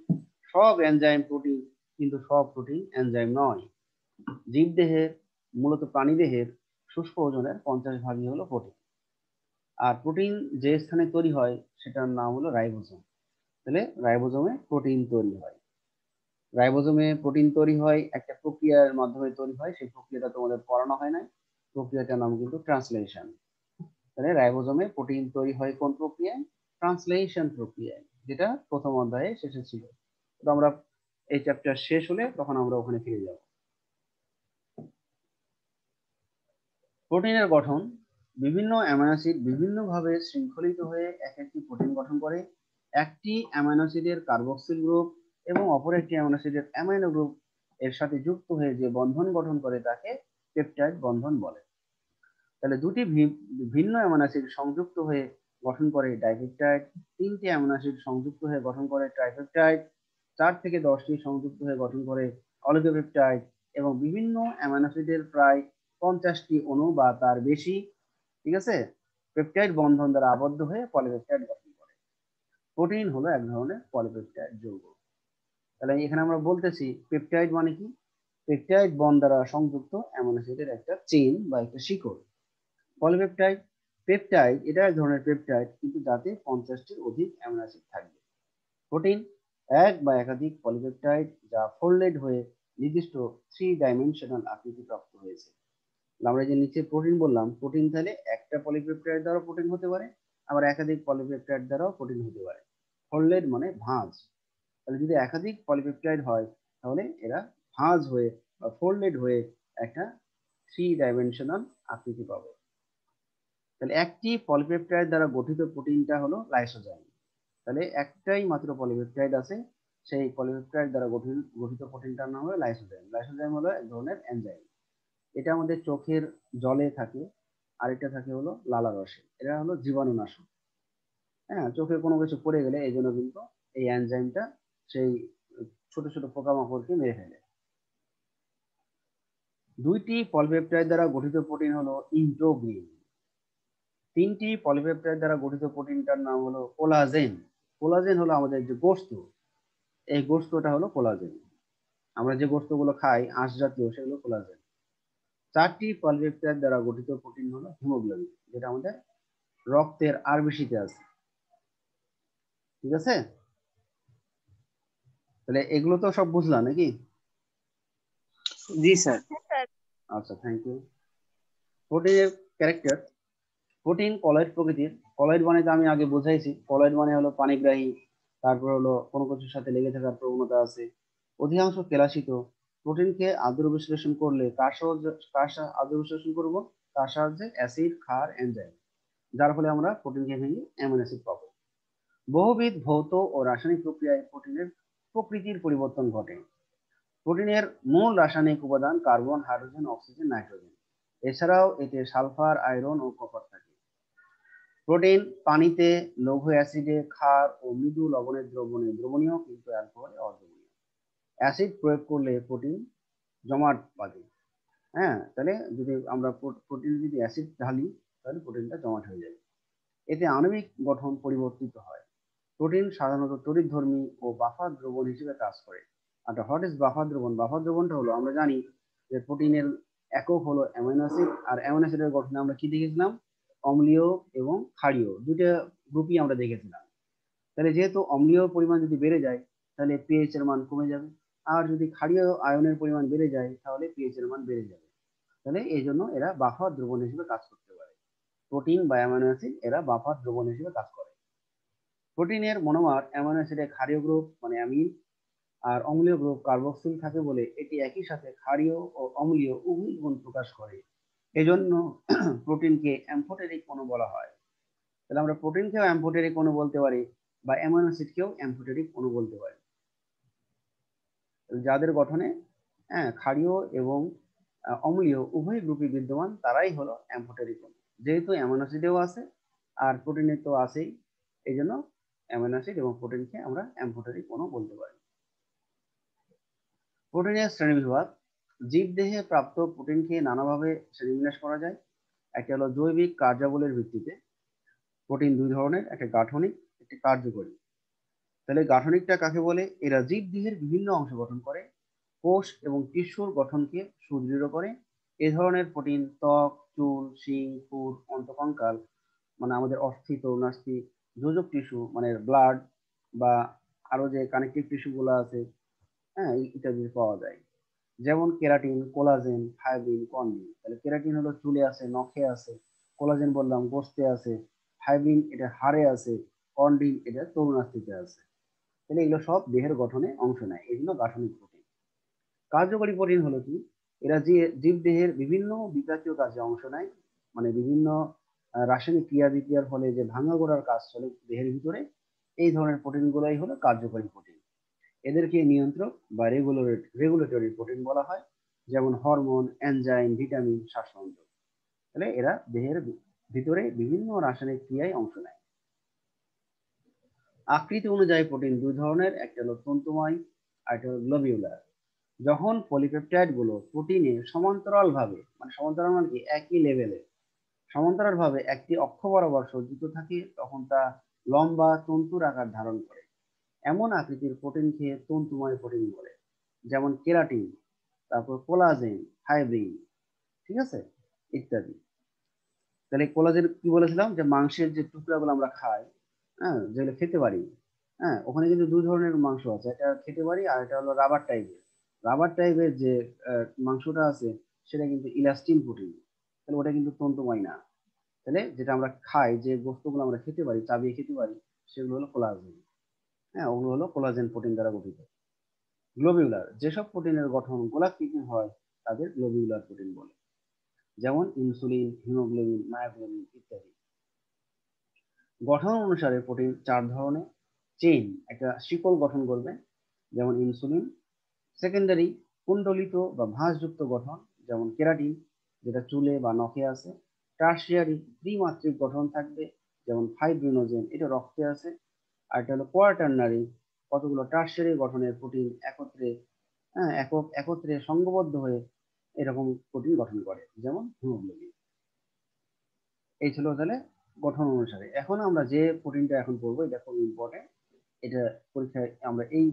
সব এনজাইম প্রোটিন, কিন্তু সব প্রোটিন এনজাইম নয়। জীবদেহের মূলত প্রাণীদেহের শুষ্ক ওজনের 50 ভাগই হলো প্রোটিন। আর প্রোটিন যে স্থানে তৈরি হয় সেটার নাম হলো রাইবোজোম। তাহলে রাইবোজোমে প্রোটিন তৈরি হয়। রাইবোজোমে প্রোটিন তৈরি হয় একটা প্রক্রিয়ার মাধ্যমে তৈরি হয়, সেই প্রক্রিয়াটা তোমাদের পড়ানো হয় না। প্রক্রিয়াটার নাম কিন্তু ট্রান্সলেশন। তাহলে রাইবোজোমে প্রোটিন তৈরি হয় কোন প্রক্রিয়ায়? ট্রান্সলেশন প্রক্রিয়ায়, যেটা প্রথম অধ্যায়ে শেষে ছিল। তো আমরা এই চ্যাপ্টার শেষ হলে তখন আমরা ওখানে ফিরে যাব। প্রোটিনের গঠন। বিভিন্ন অ্যামাইনো অ্যাসিড বিভিন্নভাবে শৃঙ্খলিত হয়ে এক একটি প্রোটিন গঠন করে। একটি অ্যামাইনো অ্যাসিডের কার্বক্সিল গ্রুপ এবং অপর একটি অ্যামাইনো অ্যাসিডের অ্যামাইনো গ্রুপ এর সাথে যুক্ত হয়ে যে বন্ধন গঠন করে তাকে পেপটাইড বন্ধন বলে। তাহলে দুটি ভিন্ন অ্যামাইনো অ্যাসিড সংযুক্ত হয়ে গঠন করে ডাইপেপটাইড। 3টি অ্যামাইনো অ্যাসিড সংযুক্ত হয়ে গঠন করে ট্রাইপেপটাইড। 4 থেকে 10টি সংযুক্ত হয়ে গঠন করে অলিগোপেপটাইড। এবং বিভিন্ন অ্যামাইনো অ্যাসিডের প্রায় 50টি অণু বা তার বেশি, ঠিক আছে, পেপটাইড বন্ধন দ্বারা আবদ্ধ হয়ে পলিপেপটাইড গঠন করে। প্রোটিন হলো এক ধরনের পলিপেপটাইড যৌগ। তাহলে এখানে আমরা বলতেছি পেপটাইড মানে কি? পেপটাইড বন্ড দ্বারা সংযুক্ত অ্যামাইনো অ্যাসিডের একটা চেইন বা একটা শিকড়। পলিপেপটাইড, পেপটাইড এটা এক ধরনের পেপটাইড কিন্তু যাতে 50টির অধিক অ্যামাইনো অ্যাসিড থাকবে। প্রোটিন এক বা একাধিক পলিপেপটাইড যা ফোল্ডেড হয়ে নির্দিষ্ট 3 ডাইমেনশনাল আকৃতি প্রাপ্ত হয়েছে। আমরা যে নিচে প্রোটিন বললাম, প্রোটিন তাহলে একটা পলিপেপটাইড দ্বারা প্রোটিন হতে পারে, আবার একাধিক পলিপেপটাইড দ্বারাও প্রোটিন হতে পারে। ফোল্ডেড মানে ভাঁজ। তাহলে যদি একাধিক পলিপেপটাইড হয় তাহলে এরা ভাঁজ হয়ে বা ফোল্ডেড হয়ে একটা 3 ডাইমেনশনাল আকৃতি পাবে। তাহলে একটি পলিপেপটাইড দ্বারা গঠিত প্রোটিনটা হলো লাইসোজাইম। তাহলে একটাই মাত্র পলিপেপটাইড আছে, সেই পলিপেপটাইড দ্বারা গঠিত প্রোটিনটার নাম হলো লাইসোজাইম। লাইসোজাইম হলো এক ধরনের এনজাইম। এটা আমাদের চোখের জলে থাকে, আর এটা থাকে হলো লালা রসে। এটা হলো জীবাণুনাশক। হ্যাঁ, চোখে কোনো কিছু পড়ে গেলে এই জন্য কিন্তু এই এনজাইমটা সেই ছোট ছোট পোকামাকড়কে মেরে ফেলে। 2টি পলিপেপটাইড দ্বারা গঠিত প্রোটিন হলো ইন্টোগ্রিন। 3টি পলিপেপটাইড দ্বারা গঠিত প্রোটিনটার নাম হলো কোলাজেন। কোলাজেন হলো আমাদের যে গোস্ত, এই গোস্তটা হলো কোলাজেন। আমরা যে গোস্তগুলো খাই আঁশ জাতীয়, সেগুলো কোলাজেন। 4টি পলিপেপটাইড দ্বারা গঠিত প্রোটিন হলো হিমোগ্লোবিন, যেটা আমাদের রক্তের আরবিসিতে আছে। ঠিক আছে, তাহলে এগুলো তো সব বুঝলাম নাকি? জি স্যার। আচ্ছা, থ্যাংক ইউ। প্রোটিনের ক্যারেক্টার। প্রোটিন কলয়েড প্রকৃতির। কলয়েড মানে তো আমি আগে বুঝাইছি, কলয়েড মানে হলো পানিগ্রাহী, তারপর হলো কোনো কিছুর সাথে লেগে থাকার প্রবণতা আছে, অধিকাংশ কেলাসিত। প্রোটিনকে আদ্র বিশ্লেষণ করলে আদ্র বিশ্লেষণ করব? তার সাহায্যে অ্যাসিড, ক্ষার, এনজাইম, যার ফলে আমরা প্রোটিনকে ভেঙে অ্যামিনো অ্যাসিড পাবো। বহুবিধ ভৌত ও রাসায়নিক প্রক্রিয়ায় প্রোটিনের প্রকৃতির পরিবর্তন ঘটে। প্রোটিনের মূল রাসায়নিক উপাদান কার্বন, হাইড্রোজেন, অক্সিজেন, নাইট্রোজেন। এছাড়াও এতে সালফার, আয়রন ও কপার থাকে। প্রোটিন পানিতে, লৌহ অ্যাসিডে, ক্ষার ও মৃদু লবণের দ্রবণে দ্রবণীয়, কিন্তু অ্যালকোহলে অদ্রবণীয়। অ্যাসিড প্রয়োগ করলে প্রোটিন জমাট বাঁধে। হ্যাঁ, তাহলে যদি আমরা প্রোটিন যদি অ্যাসিড ঢালি তাহলে প্রোটিনটা জমাট হয়ে যাবে। এতে আণবিক গঠন পরিবর্তিত হয়। প্রোটিন সাধারণত তড়িৎধর্মী ও বাফার দ্রবণ হিসেবে কাজ করে। আচ্ছা, হোয়াট ইজ বাফার দ্রবণ? বাফার দ্রবণটা হলো, আমরা জানি যে প্রোটিনের একক হলো অ্যামাইনো অ্যাসিড, আর অ্যামাইনো অ্যাসিডের গঠনে আমরা কি দেখেছিলাম, অম্লীয় এবং ক্ষারীয় দুইটা গ্রুপই আমরা দেখেছিলাম। তাহলে যেহেতু অম্লীয় পরিমাণ যদি বেড়ে যায় তাহলে পিএইচ এর মান কমে যাবে, আর যদি ক্ষারীয় আয়নের পরিমাণ বেড়ে যায় তাহলে পিএইচ এর মান বেড়ে যাবে। তাহলে এই জন্য এরা বাফার দ্রবণ হিসেবে কাজ করতে পারে। প্রোটিন বা অ্যামাইনো অ্যাসিড এরা বাফার দ্রবণ হিসেবে কাজ করে। প্রোটিনের মনোমার অ্যামাইনো অ্যাসিডে ক্ষারীয় গ্রুপ মানে অ্যামিন আর অম্লীয় গ্রুপ কার্বক্সিল থাকে বলে এটি একই সাথে ক্ষারীয় ও অম্লীয় উভয় গুণ প্রকাশ করে। এজন্য প্রোটিনকে অ্যাম্ফোটেরিক অণু বলা হয়। তাহলে আমরা প্রোটিনকেও অ্যাম্ফোটেরিক অণু বলতে পারি বা অ্যামাইনো অ্যাসিডকেও অ্যাম্ফোটেরিক অণু বলতে পারি, যাদের গঠনে ক্ষারীয় এবং অম্লীয় উভয় গ্রুপই বিদ্যমান তারাই হলো অ্যাম্ফোটেরিক অণু। যেহেতু অ্যামাইনো অ্যাসিডেও আছে আর প্রোটিনে তো আছেই, এই জন্য অ্যামাইনো অ্যাসিড এবং প্রোটিনকে আমরা অ্যাম্ফোটেরিক অণু বলতে পারি। প্রোটিনের শ্রেণীবিভাগ। জীবদেহে প্রাপ্ত প্রোটিনকে নানাভাবে শ্রেণীবিন্যাস করা যায়। একটা হলো জৈবিক কার্যাবলীর ভিত্তিতে। প্রোটিন দুই ধরনের, একটা গাঠনিক, একটা কার্যকরী। তাহলে গাঠনিকটা কাকে বলে? এরা জীবদেহের বিভিন্ন অংশ গঠন করে, কোষ এবং টিস্যুর গঠনকে সুদৃঢ় করে। এ ধরনের প্রোটিন ত্বক, চুল, শিং, খুর, অন্তকঙ্কাল মানে আমাদের অস্থি, তরুণাস্থি, যোজক টিস্যু মানে ব্লাড বা আরো যে কানেকটিভ টিস্যু গুলো আছে, ইত্যাদি পাওয়া যায়। যেমন কেরাটিন, কোলাজেন, ফাইব্রিন, কন্ডিন। তাহলে কেরাটিন হলো চুলে আছে, নখে আছে, কোলাজেন বললাম গোস্তে আছে, ফাইব্রিন এটা হাড়ে আছে, কন্ডিন এটা তরুণাস্থিতে আছে। তাহলে এগুলো সব দেহের গঠনে অংশ নেয়, এগুলো গাঠনিক প্রোটিন। কার্যকরী প্রোটিন হলো কি? এরা যে জীবদেহের বিভিন্ন বিপাকীয় কাজে অংশ নেয়, মানে বিভিন্ন রাসায়নিক ক্রিয়া বিক্রিয়ার ফলে যে ভাঙা গোড়ার কাজ চলে দেহের ভিতরে, এই ধরনের প্রোটিন গুলাই হলো কার্যকরী প্রোটিন। এদেরকে নিয়ন্ত্রক বা রেগুলেটরি প্রোটিন বলা হয়, যেমন হরমোন, এনজাইম, ভিটামিন, শ্বাসযন্ত্র। তাহলে এরা দেহের ভিতরে বিভিন্ন রাসায়নিক ক্রিয়ায় অংশ নেয়। আকৃতি অনুযায়ী প্রোটিন দুই ধরনের, একটা হলো তন্তুময় আর একটা হলো গ্লোবিউলার। যখন পলিপেপটাইড গুলো প্রোটিনে সমান্তরাল ভাবে মানে সমান্তরাল মানে কি একই লেভেলে সমান্তরাল ভাবে একটি অক্ষ বরাবর সজ্জিত থাকে তখন তা লম্বা তন্তুর আকার ধারণ করে। এমন আকৃতির প্রোটিনকে তন্তুময় প্রোটিন বলে, যেমন কেরাটিন, তারপর কোলাজেন, ফাইব্রিন, ঠিক আছে, ইত্যাদি। তাহলে কোলাজেন কি বলেছিলাম, যে মাংসের যে টুকরাগুলো আমরা খাই, যেগুলো খেতে পারি, ওখানে কিন্তু দুই ধরনের মাংস আছে, এটা খেতে পারি আর এটা হলো রাবার টাইপের। রাবার টাইপের যে মাংসটা আছে সেটা কিন্তু ইলাস্টিন প্রোটিন, তাহলে ওটা কিন্তু তন্তুময় না। তাহলে যেটা আমরা খাই, যে বস্তুগুলো আমরা খেতে পারি, চাবিয়ে খেতে পারি, সেগুলো হলো কোলাজেন। ওগুলো হলো কোলাজেন প্রোটিন দ্বারা গঠিত। গ্লোবিউলার, যেসব প্রোটিনের গঠন গোলাকৃতি হয় তাদের গ্লোবিউলার প্রোটিন বলে, যেমন ইনসুলিন, হিমোগ্লোবিন, মায়োগ্লোবিন ইত্যাদি। গঠন অনুসারে প্রোটিন চার ধরনের। চেইন, একটা শিকল গঠন করবে, যেমন ইনসুলিন। সেকেন্ডারি, কুণ্ডলিত বা ভাঁজযুক্ত গঠন, যেমন কেরাটিন, যেটা চুলে বা নখে আছে। টার্সিয়ারি, ত্রিমাত্রিক গঠন থাকবে, যেমন ফাইব্রিনোজেন, এটা রক্তে আছে। আর এটা হলো কোয়াটার্নারি, কতগুলো টার্সিয়ারি গঠনের প্রোটিন একত্রে সংঘবদ্ধ হয়ে এরকম প্রোটিন গঠন করে, যেমন হিমোগ্লোবিন। এই ছিল তাহলে গঠন অনুসারে। এখন আমরা যে প্রোটিনটা এখন পড়বো এটা খুব ইম্পর্টেন্ট, এটা পরীক্ষায় আমরা এই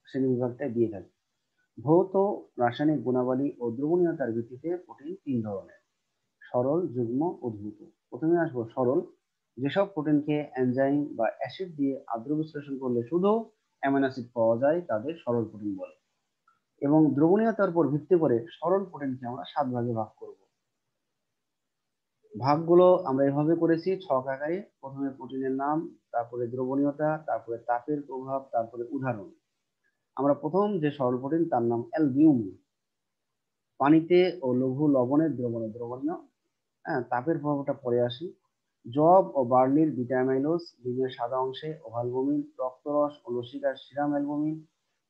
শ্রেণী বিভাগটা দিয়ে থাকি। ভৌত রাসায়নিক গুণাবলী ও দ্রবণীয়তার ভিত্তিতে প্রোটিন তিন ধরনের: সরল, যুগ্ম, উদ্ভূত। প্রথমে আসবো সরল। যেসব প্রোটিনকে এনজাইম বা অ্যাসিড দিয়ে আদ্র বিশ্লেষণ করলে শুধু অ্যামাইনো অ্যাসিড পাওয়া যায় তাদের সরল প্রোটিন বলে। এবং দ্রবণীয়তার উপর ভিত্তি করে সরল প্রোটিনকে আমরা 7 ভাগে ভাগ করব। ভাগগুলো আমরা এভাবে করেছি ছক আকারে। প্রথমে প্রোটিনের নাম, তারপরে দ্রবণীয়তা, তারপরে তাপের প্রভাব, তারপরে উদাহরণ। আমরা প্রথম যে সরল প্রোটিন তার নাম অ্যালবিউমিন। পানিতে ও লঘু লবণের দ্রবণে দ্রবণীয়। তাপের প্রভাবটা পরে আসি। যব ও বার্লির বিটা অ্যামাইলোজ, ডিমের সাদা অংশে ওভালবুমিন, রক্তরস ও লসিকার সিরাম অ্যালবুমিন,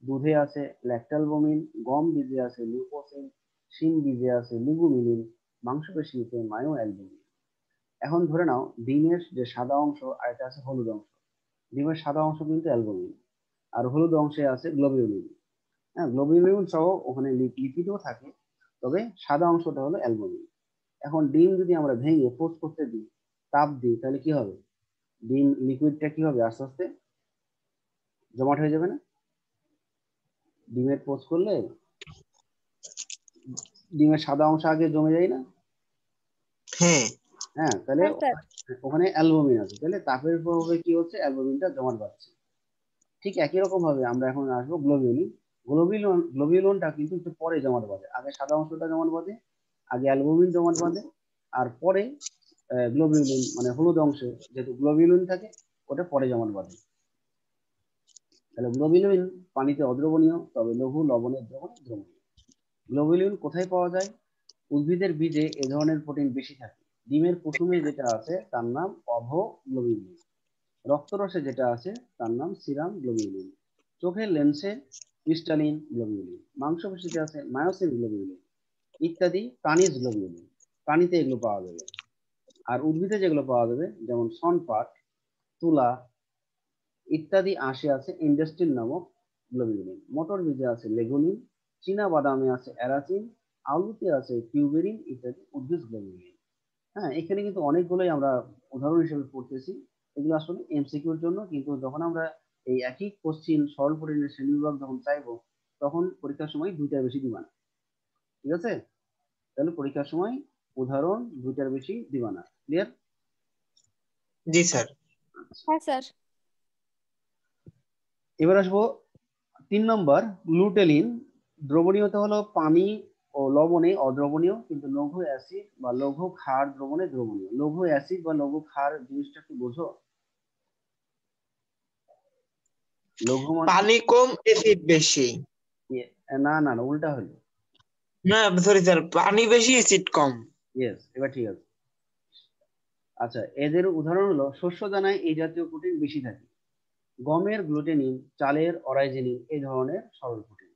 দুধে আছে ল্যাকটালবুমিন, গম বীজে আছে লিউকোসিন, শিম বীজে আছে লিগুমিলিন, মাংসপেশিতে মায়ো অ্যালবুমিন। এখন ধরে নাও ডিমের যে সাদা অংশ আর এটা আছে হলুদ অংশ। ডিমের সাদা অংশ কিন্তু অ্যালবুমিন আর হলুদ অংশে আছে গ্লোবিউলিন। গ্লোবিউলিন সহ ওখানে লিপিডও থাকে, তবে সাদা অংশটা হলো অ্যালবুমিন। এখন ডিম যদি আমরা ভেঙে পোস্ট করতে দিই, তাপ দিই, তাহলে কি হবে? ডিম লিকুইডটা কি হবে? আস্তে আস্তে জমাট হয়ে যাবে না? ডিমের পোস্ট করলে ডিমের সাদা অংশ আগে জমে যায় না? হ্যাঁ হ্যাঁ, তাহলে হ্যাঁ স্যার। ওখানে অ্যালবুমিন আছে, তাহলে তাপের প্রভাবে কি হচ্ছে, অ্যালবুমিনটা জমাট বাঁধছে। ঠিক একই রকম ভাবে আমরা এখন আসবো গ্লোবিউলিন। গ্লোবিউলিনটা কিন্তু একটু পরে জমাট বাঁধে, আগে সাদা অংশটা জমাট বাঁধে, আগে অ্যালবুমিন জমাট বাঁধে, আর পরে গ্লোবিউলিন মানে হলুদ অংশ, যেহেতু গ্লোবিউলিন থাকে ওটা পরে জমাট বাঁধে। তাহলে গ্লোবিউলিন পানিতে অদ্রবণীয়, তবে লঘু লবণের দ্রবণে দ্রবণীয়। গ্লোবিউলিন কোথায় পাওয়া যায়? উদ্ভিদের বীজে এ ধরনের প্রোটিন বেশি থাকে। ডিমের কুসুমে যেটা আছে তার নাম অভোগ্লোবিউলিন। রক্তরসে যেটা আছে তার নাম সিরাম গ্লোবিউলিন। চোখের লেন্সে ক্রিস্টালিন গ্লোবিউলিন। মাংসপেশিতে আছে মায়োসিন গ্লোবিউলিন ইত্যাদি প্রাণীজ গ্লোবিউলিন। প্রাণীতে এগুলো পাওয়া যাবে। আর উদ্ভিদে যেগুলো পাওয়া যাবে যেমন শনপাট, তুলা ইত্যাদি আঁশে আছে ইন্ডাস্ট্রিন নামক গ্লোবিউলিন। মটর বীজে আছে লেগুলিন, চীনা বাদামে আছে অ্যারাচিন, আলুতে আছে টিউবেরিন ইত্যাদি উদ্ভিদ গ্লোবিউলিন। হ্যাঁ, এখানে কিন্তু অনেকগুলোই আমরা উদাহরণ হিসেবে পড়তেছি, এগুলো আসলে এমসিকিউর জন্য। কিন্তু যখন আমরা এই একই কোশ্চিন সরল প্রোটিনের শ্রেণীবিভাগ যখন চাইবো, তখন পরীক্ষার সময় দুইটার বেশি দিবা না। ঠিক আছে? তাহলে পরীক্ষার সময় উদাহরণ দুইটার বেশি দিবা না। ক্লিয়ার? জি স্যার। হ্যাঁ স্যার। এবার আসবো 3 নম্বর, গ্লুটেলিন। দ্রবণীয়তা হলো পানি ও লবণে অদ্রবণীয়, কিন্তু লঘু অ্যাসিড বা লঘু ক্ষার দ্রবণে দ্রবণীয়। লঘু অ্যাসিড বা লঘু ক্ষার জিনিসটা কি বোঝো? লঘু মানে পানি কম অ্যাসিড বেশি। না না না, উল্টা হলো। না সরি স্যার, পানি বেশি অ্যাসিড কম। ইয়েস, এবার ঠিক আছে। আচ্ছা, এদের উদাহরণ হলো শস্য দানায় এই জাতীয় প্রোটিন বেশি থাকে। গমের গ্লুটেনিন, চালের অরাইজিনিন এই ধরনের সরল প্রোটিন।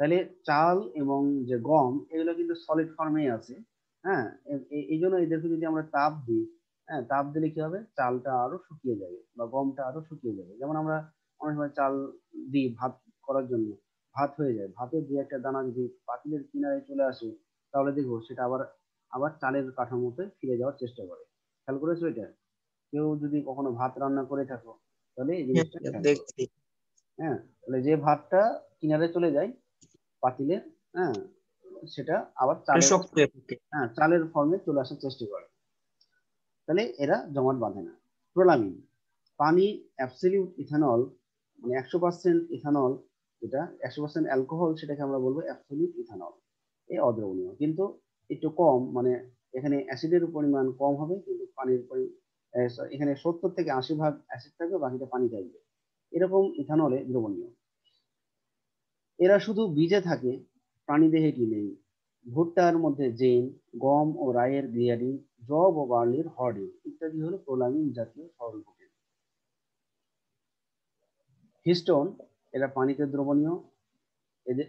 তাহলে চাল এবং যে গম এগুলো কিন্তু সলিড ফর্মেই আছে। হ্যাঁ, এই জন্য এদেরকে যদি আমরা তাপ দিই, হ্যাঁ তাপ দিলে কি হবে, চালটা আরো শুকিয়ে যাবে বা গমটা আরো শুকিয়ে যাবে। যেমন আমরা অনেক সময় চাল দিই ভাত করার জন্য, ভাত হয়ে যায়, ভাতের দু একটা দানা যদি পাতিলের কিনারে চলে আসে, তাহলে দেখবো সেটা আবার আবার চালের কাঠামোতে ফিরে যাওয়ার চেষ্টা করে। খেয়াল করেছো এটা? কেউ যদি কখনো ভাত রান্না করে থাকো, তাহলে এই জিনিসটা খেয়াল করো। দেখছি। হ্যাঁ, তাহলে যে ভাতটা কিনারে চলে যায় পাতিলে, হ্যাঁ সেটা আবার চালের, শক্ত হয়ে থাকে। হ্যাঁ চালের ফর্মে চলে আসার চেষ্টা করে। তাহলে এরা জমাট বাঁধে না। প্রোলামিন, পানি অ্যাবসলিউট ইথানল মানে 100% ইথানল, যেটা 100% অ্যালকোহল সেটাকে আমরা বলবো অ্যাবসলিউট ইথানল। এই অদ্রবণীয়, কিন্তু একটু কম, মানে এখানে অ্যাসিডের পরিমাণ কম হবে, কিন্তু পানির এখানে 70 থেকে 80% অ্যাসিড থাকবে, বাকিটা পানি থাকবে। এরকম ইথানলে দ্রবণীয়। এরা শুধু বীজে থাকে, প্রাণীদেহে কি নেই। ভুট্টার মধ্যে জেন, গম ও রায়ের গ্লিয়াডিন, জব ও বার্লির হর্ডিন ইত্যাদি হলো প্রোলামিন জাতীয় সরল প্রোটিন। হিস্টোন, এরা পানিতে দ্রবণীয়, এদের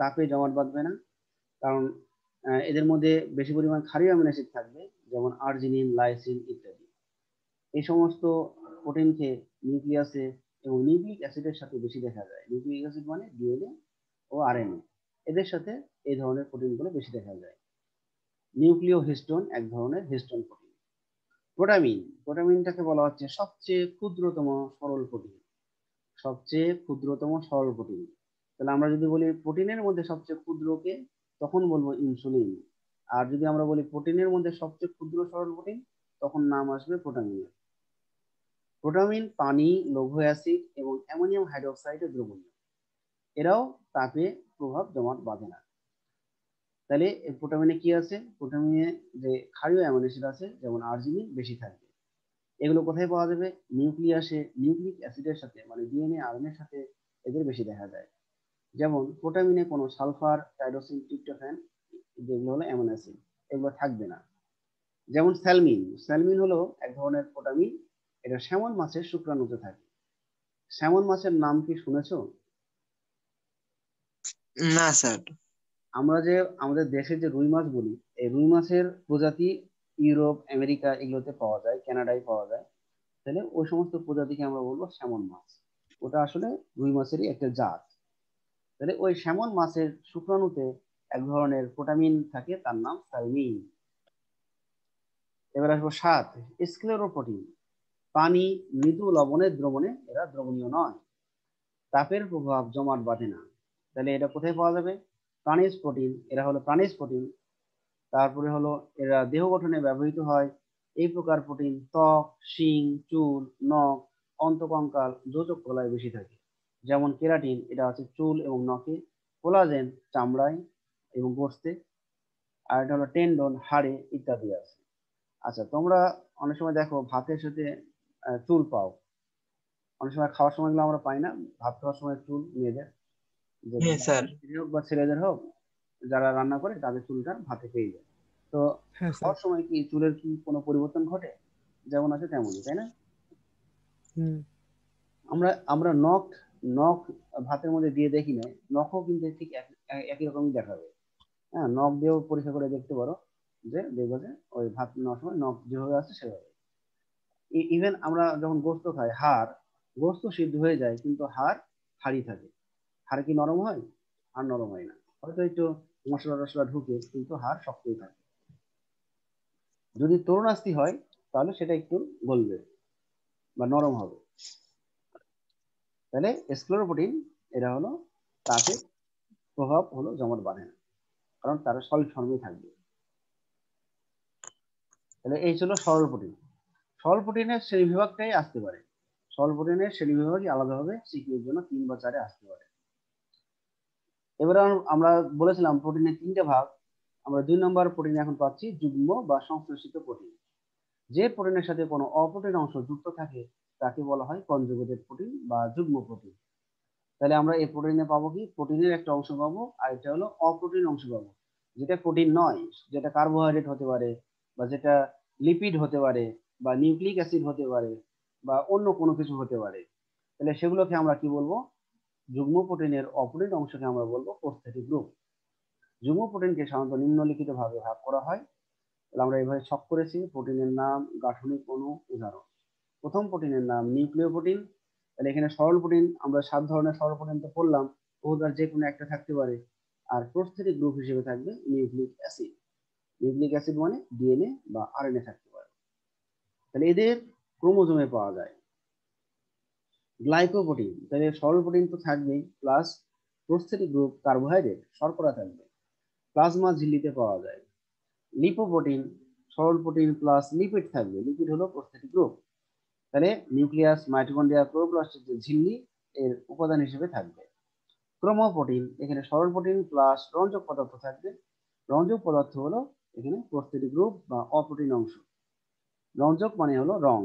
তাপে জমাট বাঁধবে না, কারণ এদের মধ্যে বেশি পরিমাণ ক্ষারীয় অ্যামিনো অ্যাসিড থাকবে, যেমন আর্জিনিন, লাইসিন ইত্যাদি। এই সমস্ত প্রোটিনকে নিউক্লিয়াসে এবং নিউক্লিক অ্যাসিডের সাথে বেশি দেখা যায়। নিউক্লিক অ্যাসিড মানে ডিএনএ ও আরএনএ, এদের সাথে এই ধরনের প্রোটিনগুলো বেশি দেখা যায়। নিউক্লিয় হিস্টোন এক ধরনের হিস্টোন প্রোটিন। প্রোটামিন, প্রোটামিনটাকে বলা হচ্ছে সবচেয়ে ক্ষুদ্রতম সরল প্রোটিন। সবচেয়ে ক্ষুদ্রতম সরল প্রোটিন। তাহলে আমরা যদি বলি প্রোটিনের মধ্যে সবচেয়ে ক্ষুদ্রকে, তখন বলবো ইনসুলিন। আর যদি আমরা বলি প্রোটিনের মধ্যে সবচেয়ে ক্ষুদ্র সরল প্রোটিন, তখন নাম আসবে প্রোটামিনের। প্রোটামিন পানি, লঘু অ্যাসিড এবং অ্যামোনিয়াম হাইড্রোক্সাইডের দ্রবণীয়। এরাও তাপে প্রভাব জমাট বাঁধে না। তাহলে প্রোটামিনে কি আছে? প্রোটামিনে যে ক্ষারীয় অ্যামিনো অ্যাসিড আছে যেমন আর্জিনিন বেশি থাকবে। এগুলো কোথায় পাওয়া যাবে? নিউক্লিয়াসে নিউক্লিক অ্যাসিডের সাথে মানে ডিএনএ আরএনএ এর সাথে এদের বেশি দেখা যায়। যেমন প্রোটামিনে কোনো সালফার, টাইরোসিন, ট্রিপটোফ্যান যেগুলো হলো অ্যামিনো অ্যাসিড, এগুলো থাকবে না। যেমন স্যালমিন, স্যালমিন হলো এক ধরনের প্রোটামিন, এটা স্যামন মাছের শুক্রাণুতে থাকে। স্যামন মাছের নাম কি শুনেছো? না স্যার। আমরা যে আমাদের দেশে যে রুই মাছ বলি, এই রুই মাছের প্রজাতি ইউরোপ, আমেরিকা এগুলোতে পাওয়া যায়, কানাডায় পাওয়া যায়। তাহলে ওই সমস্ত প্রজাতিকে আমরা বলবো স্যামন মাছ। ওটা আসলে রুই মাছেরই একটা জাত। তাহলে ওই স্যামন মাছের শুক্রাণুতে এক ধরনের প্রোটামিন থাকে, তার নাম স্যালমিন। এবার আসবো 7, স্ক্লেরোপ্রোটিন। পানি, মৃদু লবণের দ্রবণে এরা দ্রবণীয় নয়, তাপের প্রভাব জমাট বাঁধে না। তাহলে এটা কোথায় পাওয়া যাবে? প্রাণীজ প্রোটিন, এরা হলো প্রাণীজ প্রোটিন। তারপরে হলো এরা দেহ গঠনে ব্যবহৃত হয়। এই প্রকার প্রোটিন ত্বক, শিং, চুল, নখ, অন্তকঙ্কাল, যোজক কলায় বেশি থাকে। যেমন কেরাটিন, এটা আছে চুল এবং নখে। কোলাজেন চামড়ায় এবং গোস্তে। আর এটা হলো টেন্ডন হাড়ে ইত্যাদি আছে। আচ্ছা, তোমরা অনেক সময় দেখো ভাতের সাথে চুল পাও। অনেক সময় খাওয়ার সময় গুলো আমরা পাই না, ভাত খাওয়ার সময় চুল মেয়েদের, যে হ্যাঁ স্যার। মেয়েদের হোক বা ছেলেদের হোক, যারা রান্না করে তাদের চুলটা ভাতে পেয়ে যায়। তো হ্যাঁ স্যার। খাওয়ার সময় কি চুলের কি কোনো পরিবর্তন ঘটে? যেমন আছে তেমনই, তাই না? হুম। আমরা আমরা নখ নখ ভাতের মধ্যে দিয়ে দেখি না, নখও কিন্তু ঠিক একই রকমই দেখাবে। হ্যাঁ, নখ দিয়েও পরীক্ষা করে দেখতে পারো, যে দেখবো যে ওই ভাত নেওয়ার সময় নখ যেভাবে আছে সেভাবে। ইভেন আমরা যখন গোস্ত খাই, গোস্ত সিদ্ধ হয়ে যায় কিন্তু হাড় হাড়ি থাকে। হাড় কি নরম হয়? হাড় নরম হয় না, হয়তো একটু মশলা টশলা ঢুকে, কিন্তু হাড় শক্তই থাকে। যদি তরুণাস্থি হয় তাহলে সেটা একটু গলবে বা নরম হবে। তাহলে স্ক্লেরোপ্রোটিন এরা হলো তাতে প্রভাব হলো জমাট বাঁধে না, কারণ তারা সলিড ফর্মে থাকবে। তাহলে এই ছিল সরল প্রোটিন। সরল প্রোটিনের শ্রেণীবিভাগটাই আসতে পারে, সরল প্রোটিনের শ্রেণীবিভাগই আলাদাভাবে সিকিউর জন্য 3 বা 4 আসতে পারে। এবারে আমরা বলেছিলাম প্রোটিনের 3টে ভাগ। আমরা 2 নম্বর প্রোটিন এখন পাচ্ছি যুগ্ম বা সংশ্লেষিত প্রোটিন। যে প্রোটিনের সাথে কোনো অপ্রোটিন অংশ যুক্ত থাকে তাকে বলা হয় কনজুগেটেড প্রোটিন বা যুগ্ম প্রোটিন। তাহলে আমরা এই প্রোটিনে পাবো কি, প্রোটিনের একটা অংশ পাবো, আর এটা হলো অপ্রোটিন অংশ পাবো, যেটা প্রোটিন নয়, যেটা কার্বোহাইড্রেট হতে পারে, বা যেটা লিপিড হতে পারে, বা নিউক্লিক অ্যাসিড হতে পারে, বা অন্য কোনো কিছু হতে পারে। তাহলে সেগুলোকে আমরা কি বলবো? যুগ্ম প্রোটিনের অপ্রোটিন অংশকে আমরা বলবো প্রস্থেটিক গ্রুপ। যুগ্ম প্রোটিনকে সাধারণত নিম্নলিখিত ভাবে ভাগ করা হয়। তাহলে আমরা এইভাবে ছক করেছি: প্রোটিনের নাম, গাঠনিক অণু, উদাহরণ। প্রথম প্রোটিনের নাম নিউক্লিয় প্রোটিন। তাহলে এখানে সরল প্রোটিন, আমরা 7 ধরনের সরল প্রোটিন তো পড়লাম, ওটার যে কোনো একটা থাকতে পারে। আর প্রস্থেটিক গ্রুপ হিসেবে থাকবে নিউক্লিক অ্যাসিড। নিউক্লিক অ্যাসিড মানে ডিএনএ বা আরএনএ থাকতে পারে। তাহলে এদের ক্রোমোজোমে পাওয়া যায়। গ্লাইকোপ্রোটিন, তাহলে সরল প্রোটিন তো থাকবেই, প্লাস প্রস্থেটিক গ্রুপ কার্বোহাইড্রেট শর্করা থাকবে, প্লাজমা ঝিল্লিতে পাওয়া যায়। লিপোপ্রোটিন, সরল প্রোটিন প্লাস লিপিড থাকবে, লিপিড হলো প্রস্থেটিক গ্রুপ। তাহলে নিউক্লিয়াস, মাইটোকন্ড্রিয়া, ক্লোরোপ্লাস্টের যে ঝিল্লি, এর উপাদান হিসেবে থাকবে। ক্রোমোপ্রোটিন, এখানে সরল প্রোটিন প্লাস রঞ্জক পদার্থ থাকবে। রঞ্জক পদার্থ হলো এখানে প্রস্থেটিক গ্রুপ বা অপ্রোটিন অংশ। রঞ্জক মানে হলো রং।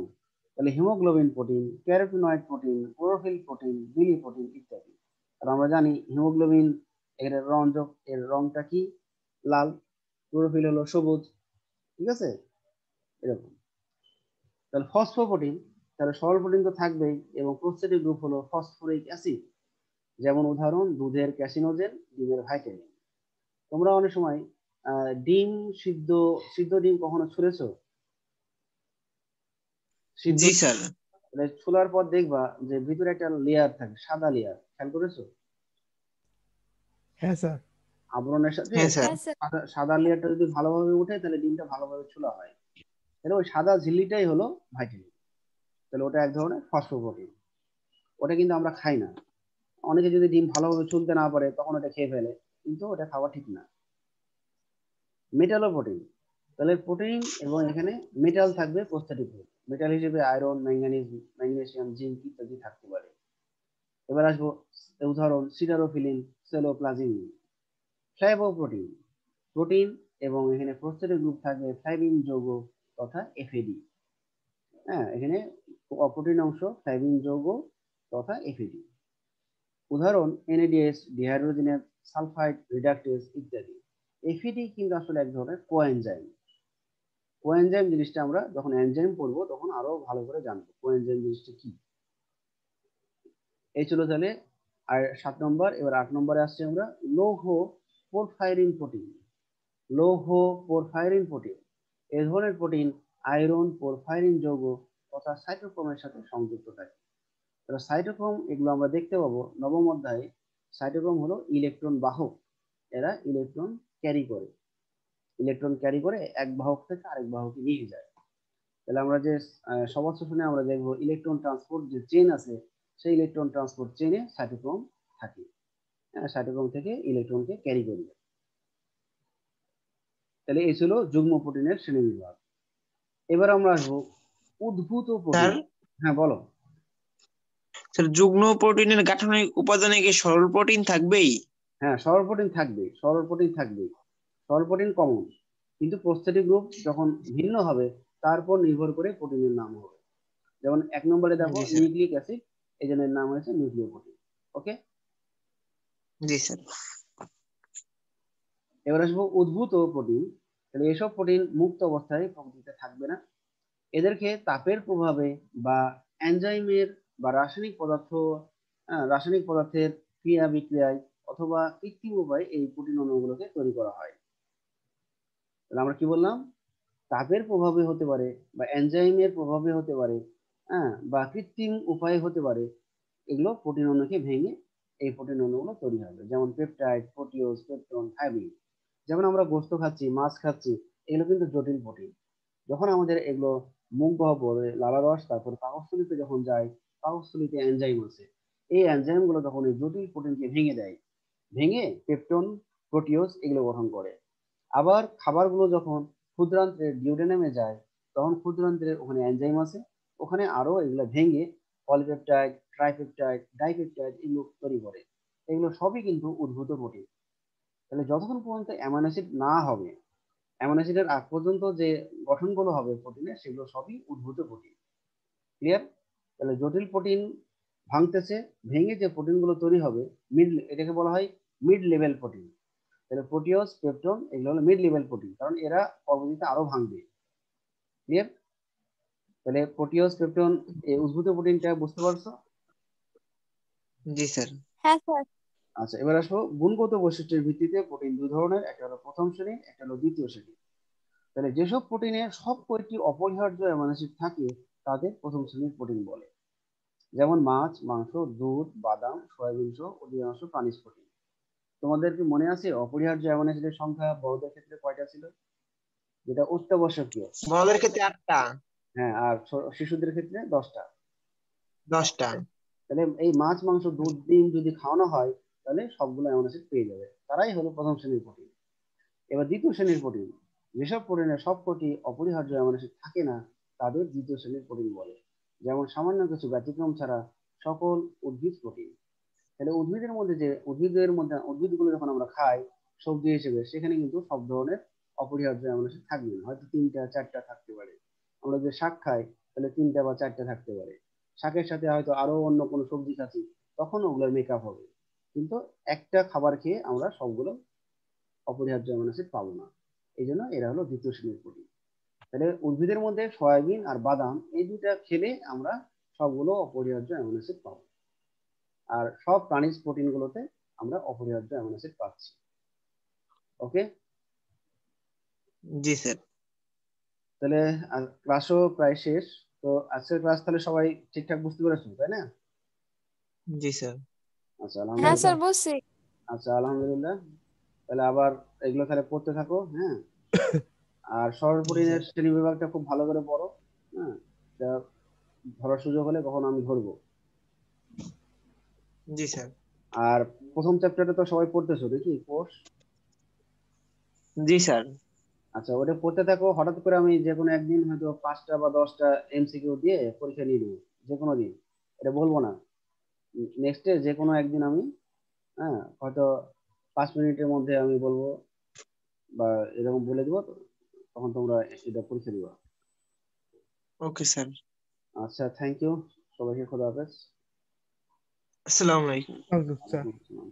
তাহলে haemoglobin protein, carotenoid protein, chlorophyll protein, বিলি প্রোটিন ইত্যাদি। আর আমরা জানি হিমোগ্লোবিন এর রঞ্জক, এর রংটা কি? লাল। ক্লোরোফিল হলো সবুজ। ঠিক আছে, এরকম। তাহলে ফসফোপ্রোটিন, তাহলে সরল প্রোটিন তো থাকবেই, এবং প্রস্থেটিক গ্রুপ হলো ফসফরিক অ্যাসিড। যেমন উদাহরণ দুধের ক্যাসিনোজেন, ডিমের ভাইটামিন। তোমরা অনেক সময় ডিম সিদ্ধ সিদ্ধ ডিম কখনো ছুঁড়েছো? সিদ্ধ জি স্যার। ছোলার পর দেখবা যে ভিতরে একটা লেয়ার থাকে, সাদা লেয়ার, খেয়াল করেছো? হ্যাঁ স্যার। আবরণের সাথে হ্যাঁ স্যার। হ্যাঁ স্যার। সাদা লেয়ারটা যদি ভালোভাবে উঠে তাহলে ডিমটা ভালোভাবে ছোলা হয়। তাহলে ওই সাদা ঝিল্লিটাই হলো ভাইটামিন। তাহলে ওটা এক ধরনের ফসফোপ্রোটিন। ওটা কিন্তু আমরা খাই না। অনেকে যদি ডিম ভালোভাবে চুলতে না পারে তখন ওটা খেয়ে ফেলে, কিন্তু ওটা খাওয়া ঠিক না। মেটালোপ্রোটিন, তাহলে প্রোটিন এবং এখানে মেটাল থাকবে প্রস্থেটিক গ্রুপ। মেটাল হিসেবে আয়রন, ম্যাঙ্গানিজ, ম্যাগনেসিয়াম, জিঙ্ক ইত্যাদি থাকতে পারে। এবার আসবো উদাহরণ সিটারোফিলিন, সেলোপ্লাজিন। ফ্লাভোপ্রোটিন, প্রোটিন এবং এখানে প্রস্থেটিক গ্রুপ থাকবে ফ্লাভিন যৌগ তথা এফএডি। হ্যাঁ, এখানে অপ্রোটিন অংশ ফ্লাভিন যৌগ তথা এফএডি। উদাহরণ এনএডিএস, ডিহাইড্রোজেনেস সালফাইড রিডাক্টেজ ইত্যাদি। এফএডি কিন্তু আসলে এক ধরনের কোএনজাইম। কোএনজাইম জিনিসটা আমরা যখন এনজাইম পড়বো তখন আরো ভালো করে জানবো কোএনজাইম জিনিসটা কি। এই ছিল তাহলে আর 7 নম্বর। এবার 8 নম্বরে আসছি আমরা, লৌহ পোরফাইরিন প্রোটিন। লৌহ পোরফাইরিন প্রোটিন, এই ধরনের প্রোটিন আয়রন, পোরফাইরিন যৌগ তথা সাইটোক্রোমের সাথে সংযুক্ত থাকে। এবার সাইটোক্রোম এগুলো আমরা দেখতে পাবো 9ম অধ্যায়ে। সাইটোক্রোম হলো ইলেকট্রন বাহক, এরা ইলেকট্রন ক্যারি করে। ইলেকট্রন ক্যারি করে এক বাহক থেকে আরেক বাহকে নিয়ে যায়। তাহলে আমরা যে সবার শুনে আমরা দেখবো ইলেকট্রন ট্রান্সপোর্ট যে চেন আছে, সেই ইলেকট্রন ট্রান্সপোর্ট চেনে সাইটোক্রোম থাকে। সাইটোক্রোম থেকে ইলেকট্রনকে ক্যারি করবে। তাহলে এই ছিল যুগ্ম প্রোটিনের শ্রেণীবিভাগ। এবার আমরা আসবো উদ্ভূত প্রোটিন। হ্যাঁ বলো। স্যার যুগ্ম প্রোটিনের গাঠনিক উপাদানে কি সরল প্রোটিন থাকবেই? হ্যাঁ সরল প্রোটিন থাকবে, সরল প্রোটিন থাকবে, সরল প্রোটিন কমন, কিন্তু প্রস্থেটিক গ্রুপ যখন ভিন্ন হবে তারপর নির্ভর করে প্রোটিনের নাম হবে। যেমন 1 নম্বরে দেখো জি স্যার। নিউক্লিক অ্যাসিড, এই জন্য এর নাম হয়েছে নিউক্লিয় প্রোটিন। ওকে, জি স্যার। এবার আসবো উদ্ভূত প্রোটিন। তাহলে এসব প্রোটিন মুক্ত অবস্থায় প্রকৃতিতে থাকবে না, এদেরকে তাপের প্রভাবে বা এনজাইমের বা রাসায়নিক পদার্থের ক্রিয়া বিক্রিয়ায় অথবা কৃত্রিম উপায়ে এই প্রোটিন অণুগুলোকে তৈরি করা হয়। তাহলে আমরা কি বললাম, তাপের প্রভাবে হতে পারে বা এনজাইমের প্রভাবে হতে পারে, বা কৃত্রিম উপায়ে হতে পারে, এগুলো প্রোটিন অণুকে ভেঙে এই প্রোটিন অণুগুলো তৈরি হবে। যেমন পেপটাইড, প্রোটিওজ, পেপটন, ফাইব্রিন। যেমন আমরা গোস্ত খাচ্ছি, মাছ খাচ্ছি, এগুলো কিন্তু জটিল প্রোটিন। যখন আমাদের এগুলো মুখ গহ্বরে লালারস তারপর পাকস্থলীতে যখন যায়, পাকস্থলীতে এনজাইম আছে, এই এনজাইম গুলো যখন এই জটিল প্রোটিনকে ভেঙে দেয়, ভেঙে পেপটন, প্রোটিওজ এগুলো গঠন করে। আবার খাবারগুলো যখন ক্ষুদ্রান্ত্রের ডিউডেনামে যায়, তখন ক্ষুদ্রান্ত্রের ওখানে এনজাইম আছে, ওখানে আরো এগুলো ভেঙে পলিপেপটাইড, ট্রাইপেপটাইড, ডাইপেপটাইড এগুলো তৈরি করে। এগুলো সবই কিন্তু উদ্ভূত প্রোটিন। তাহলে যতক্ষণ পর্যন্ত অ্যামাইনো অ্যাসিড না হবে, অ্যামাইনো অ্যাসিডের আগ পর্যন্ত যে গঠনগুলো হবে প্রোটিনের, সেগুলো সবই উদ্ভূত প্রোটিন। ক্লিয়ার? তাহলে জটিল প্রোটিন ভাঙতেছে, ভেঙে যে প্রোটিনগুলো তৈরি হবে এটাকে বলা হয় মিড লেভেল প্রোটিন। তাহলে প্রোটিওজ, পেপটন এগুলো হলো মিড লেভেল প্রোটিন, কারণ এরা পরবর্তীতে আরো ভাঙবে। ক্লিয়ার? তাহলে প্রোটিওজ, পেপটন এই উদ্ভূত প্রোটিনটা বুঝতে পারছো? জি স্যার। হ্যাঁ স্যার। আচ্ছা, এবার আসবো গুণগত বৈশিষ্ট্যের ভিত্তিতে প্রোটিন দুই ধরনের, একটা হলো প্রথম শ্রেণী, একটা হলো দ্বিতীয় শ্রেণী। তাহলে যেসব প্রোটিনে সব কয়টি অপরিহার্য অ্যামাইনো অ্যাসিড থাকে তাদের প্রথম শ্রেণীর প্রোটিন বলে। যেমন মাছ, মাংস, দুধ, বাদাম, সয়াবিন সহ অধিকাংশ প্রাণীজ প্রোটিন। তোমাদের কি মনে আছে অপরিহার্য অ্যামাইনো অ্যাসিডের সংখ্যা বড়দের ক্ষেত্রে কয়টা ছিল? যেটা অত্যাবশ্যকীয়। বড়দের ক্ষেত্রে 8টা। হ্যাঁ, আর শিশুদের ক্ষেত্রে 10টা। 10টা। তাহলে এই মাছ, মাংস, দুধ, ডিম যদি খাওয়ানো হয় তাহলে সবগুলো অ্যামাইনো অ্যাসিড পেয়ে যাবে, তারাই হলো প্রথম শ্রেণীর প্রোটিন। এবার দ্বিতীয় শ্রেণীর প্রোটিন, যেসব প্রোটিনের সবকটি অপরিহার্য অ্যামাইনো অ্যাসিড থাকে না তাদের দ্বিতীয় শ্রেণীর প্রোটিন বলে। যেমন সামান্য কিছু ব্যতিক্রম ছাড়া সকল উদ্ভিদ প্রোটিন। তাহলে উদ্ভিদগুলো যখন আমরা খাই সবজি হিসেবে, সেখানে কিন্তু সব ধরনের অপরিহার্য অ্যামাইনো অ্যাসিড থাকবে না, হয়তো 3টা 4টা থাকতে পারে। আমরা যে শাক খাই তাহলে 3টা বা 4টা থাকতে পারে। শাকের সাথে হয়তো আরো অন্য কোনো সবজি খাচ্ছি, তখন ওগুলোর মেকআপ হবে। কিন্তু একটা খাবার খেয়ে আমরা সবগুলো অপরিহার্য অ্যামাইনো অ্যাসিড পাবো না। এই জন্য এরা হলো দ্বিতীয় শ্রেণীর প্রোটিন। তাহলে উদ্ভিদের মধ্যে সয়াবিন আর বাদাম এই দুটা খেলে আমরা সবগুলো অপরিহার্য অ্যামাইনো অ্যাসিড পাবো, আর সব প্রাণীজ প্রোটিন গুলোতে আমরা অপরিহার্য অ্যামাইনো অ্যাসিড পাচ্ছি। ওকে, জি স্যার। তাহলে ক্লাসও প্রায় শেষ। তো আজকের ক্লাস তাহলে সবাই ঠিকঠাক বুঝতে পেরেছো, তাই না? জি স্যার। আচ্ছা হ্যাঁ আলহামদুলিল্লাহ। স্যার বুঝছি। আচ্ছা আলহামদুলিল্লাহ। তাহলে আবার এগুলো তাহলে পড়তে থাকো, হ্যাঁ। আর সরল জি প্রোটিনের স্যার। শ্রেণী বিভাগটা খুব ভালো করে পড়ো, হ্যাঁ। এটা ধরার সুযোগ হলে কখন আমি ধরবো। জি স্যার। আর প্রথম চ্যাপ্টারটা তো সবাই পড়তেছো নাকি, কোর্স? জি স্যার। আচ্ছা, ওটা পড়তে থাকো। হঠাৎ করে আমি যে কোনো একদিন হয়তো 5টা বা 10টা এমসিকিউ দিয়ে পরীক্ষা নিয়ে নেবো, যে কোনো দিন, এটা বলবো না। নেক্সট ডে যে কোনো একদিন আমি, হয়তো 5 মিনিটের মধ্যে আমি বলবো বা এরকম বলে দিব, তখন তোমরা এটা পরীক্ষা দিবা। Okay sir. আচ্ছা, থ্যাংক ইউ সবাইকে, খোদা হাফেজ। আসসালামু আলাইকুম। আচ্ছা। ওয়ালাইকুম আসসালাম।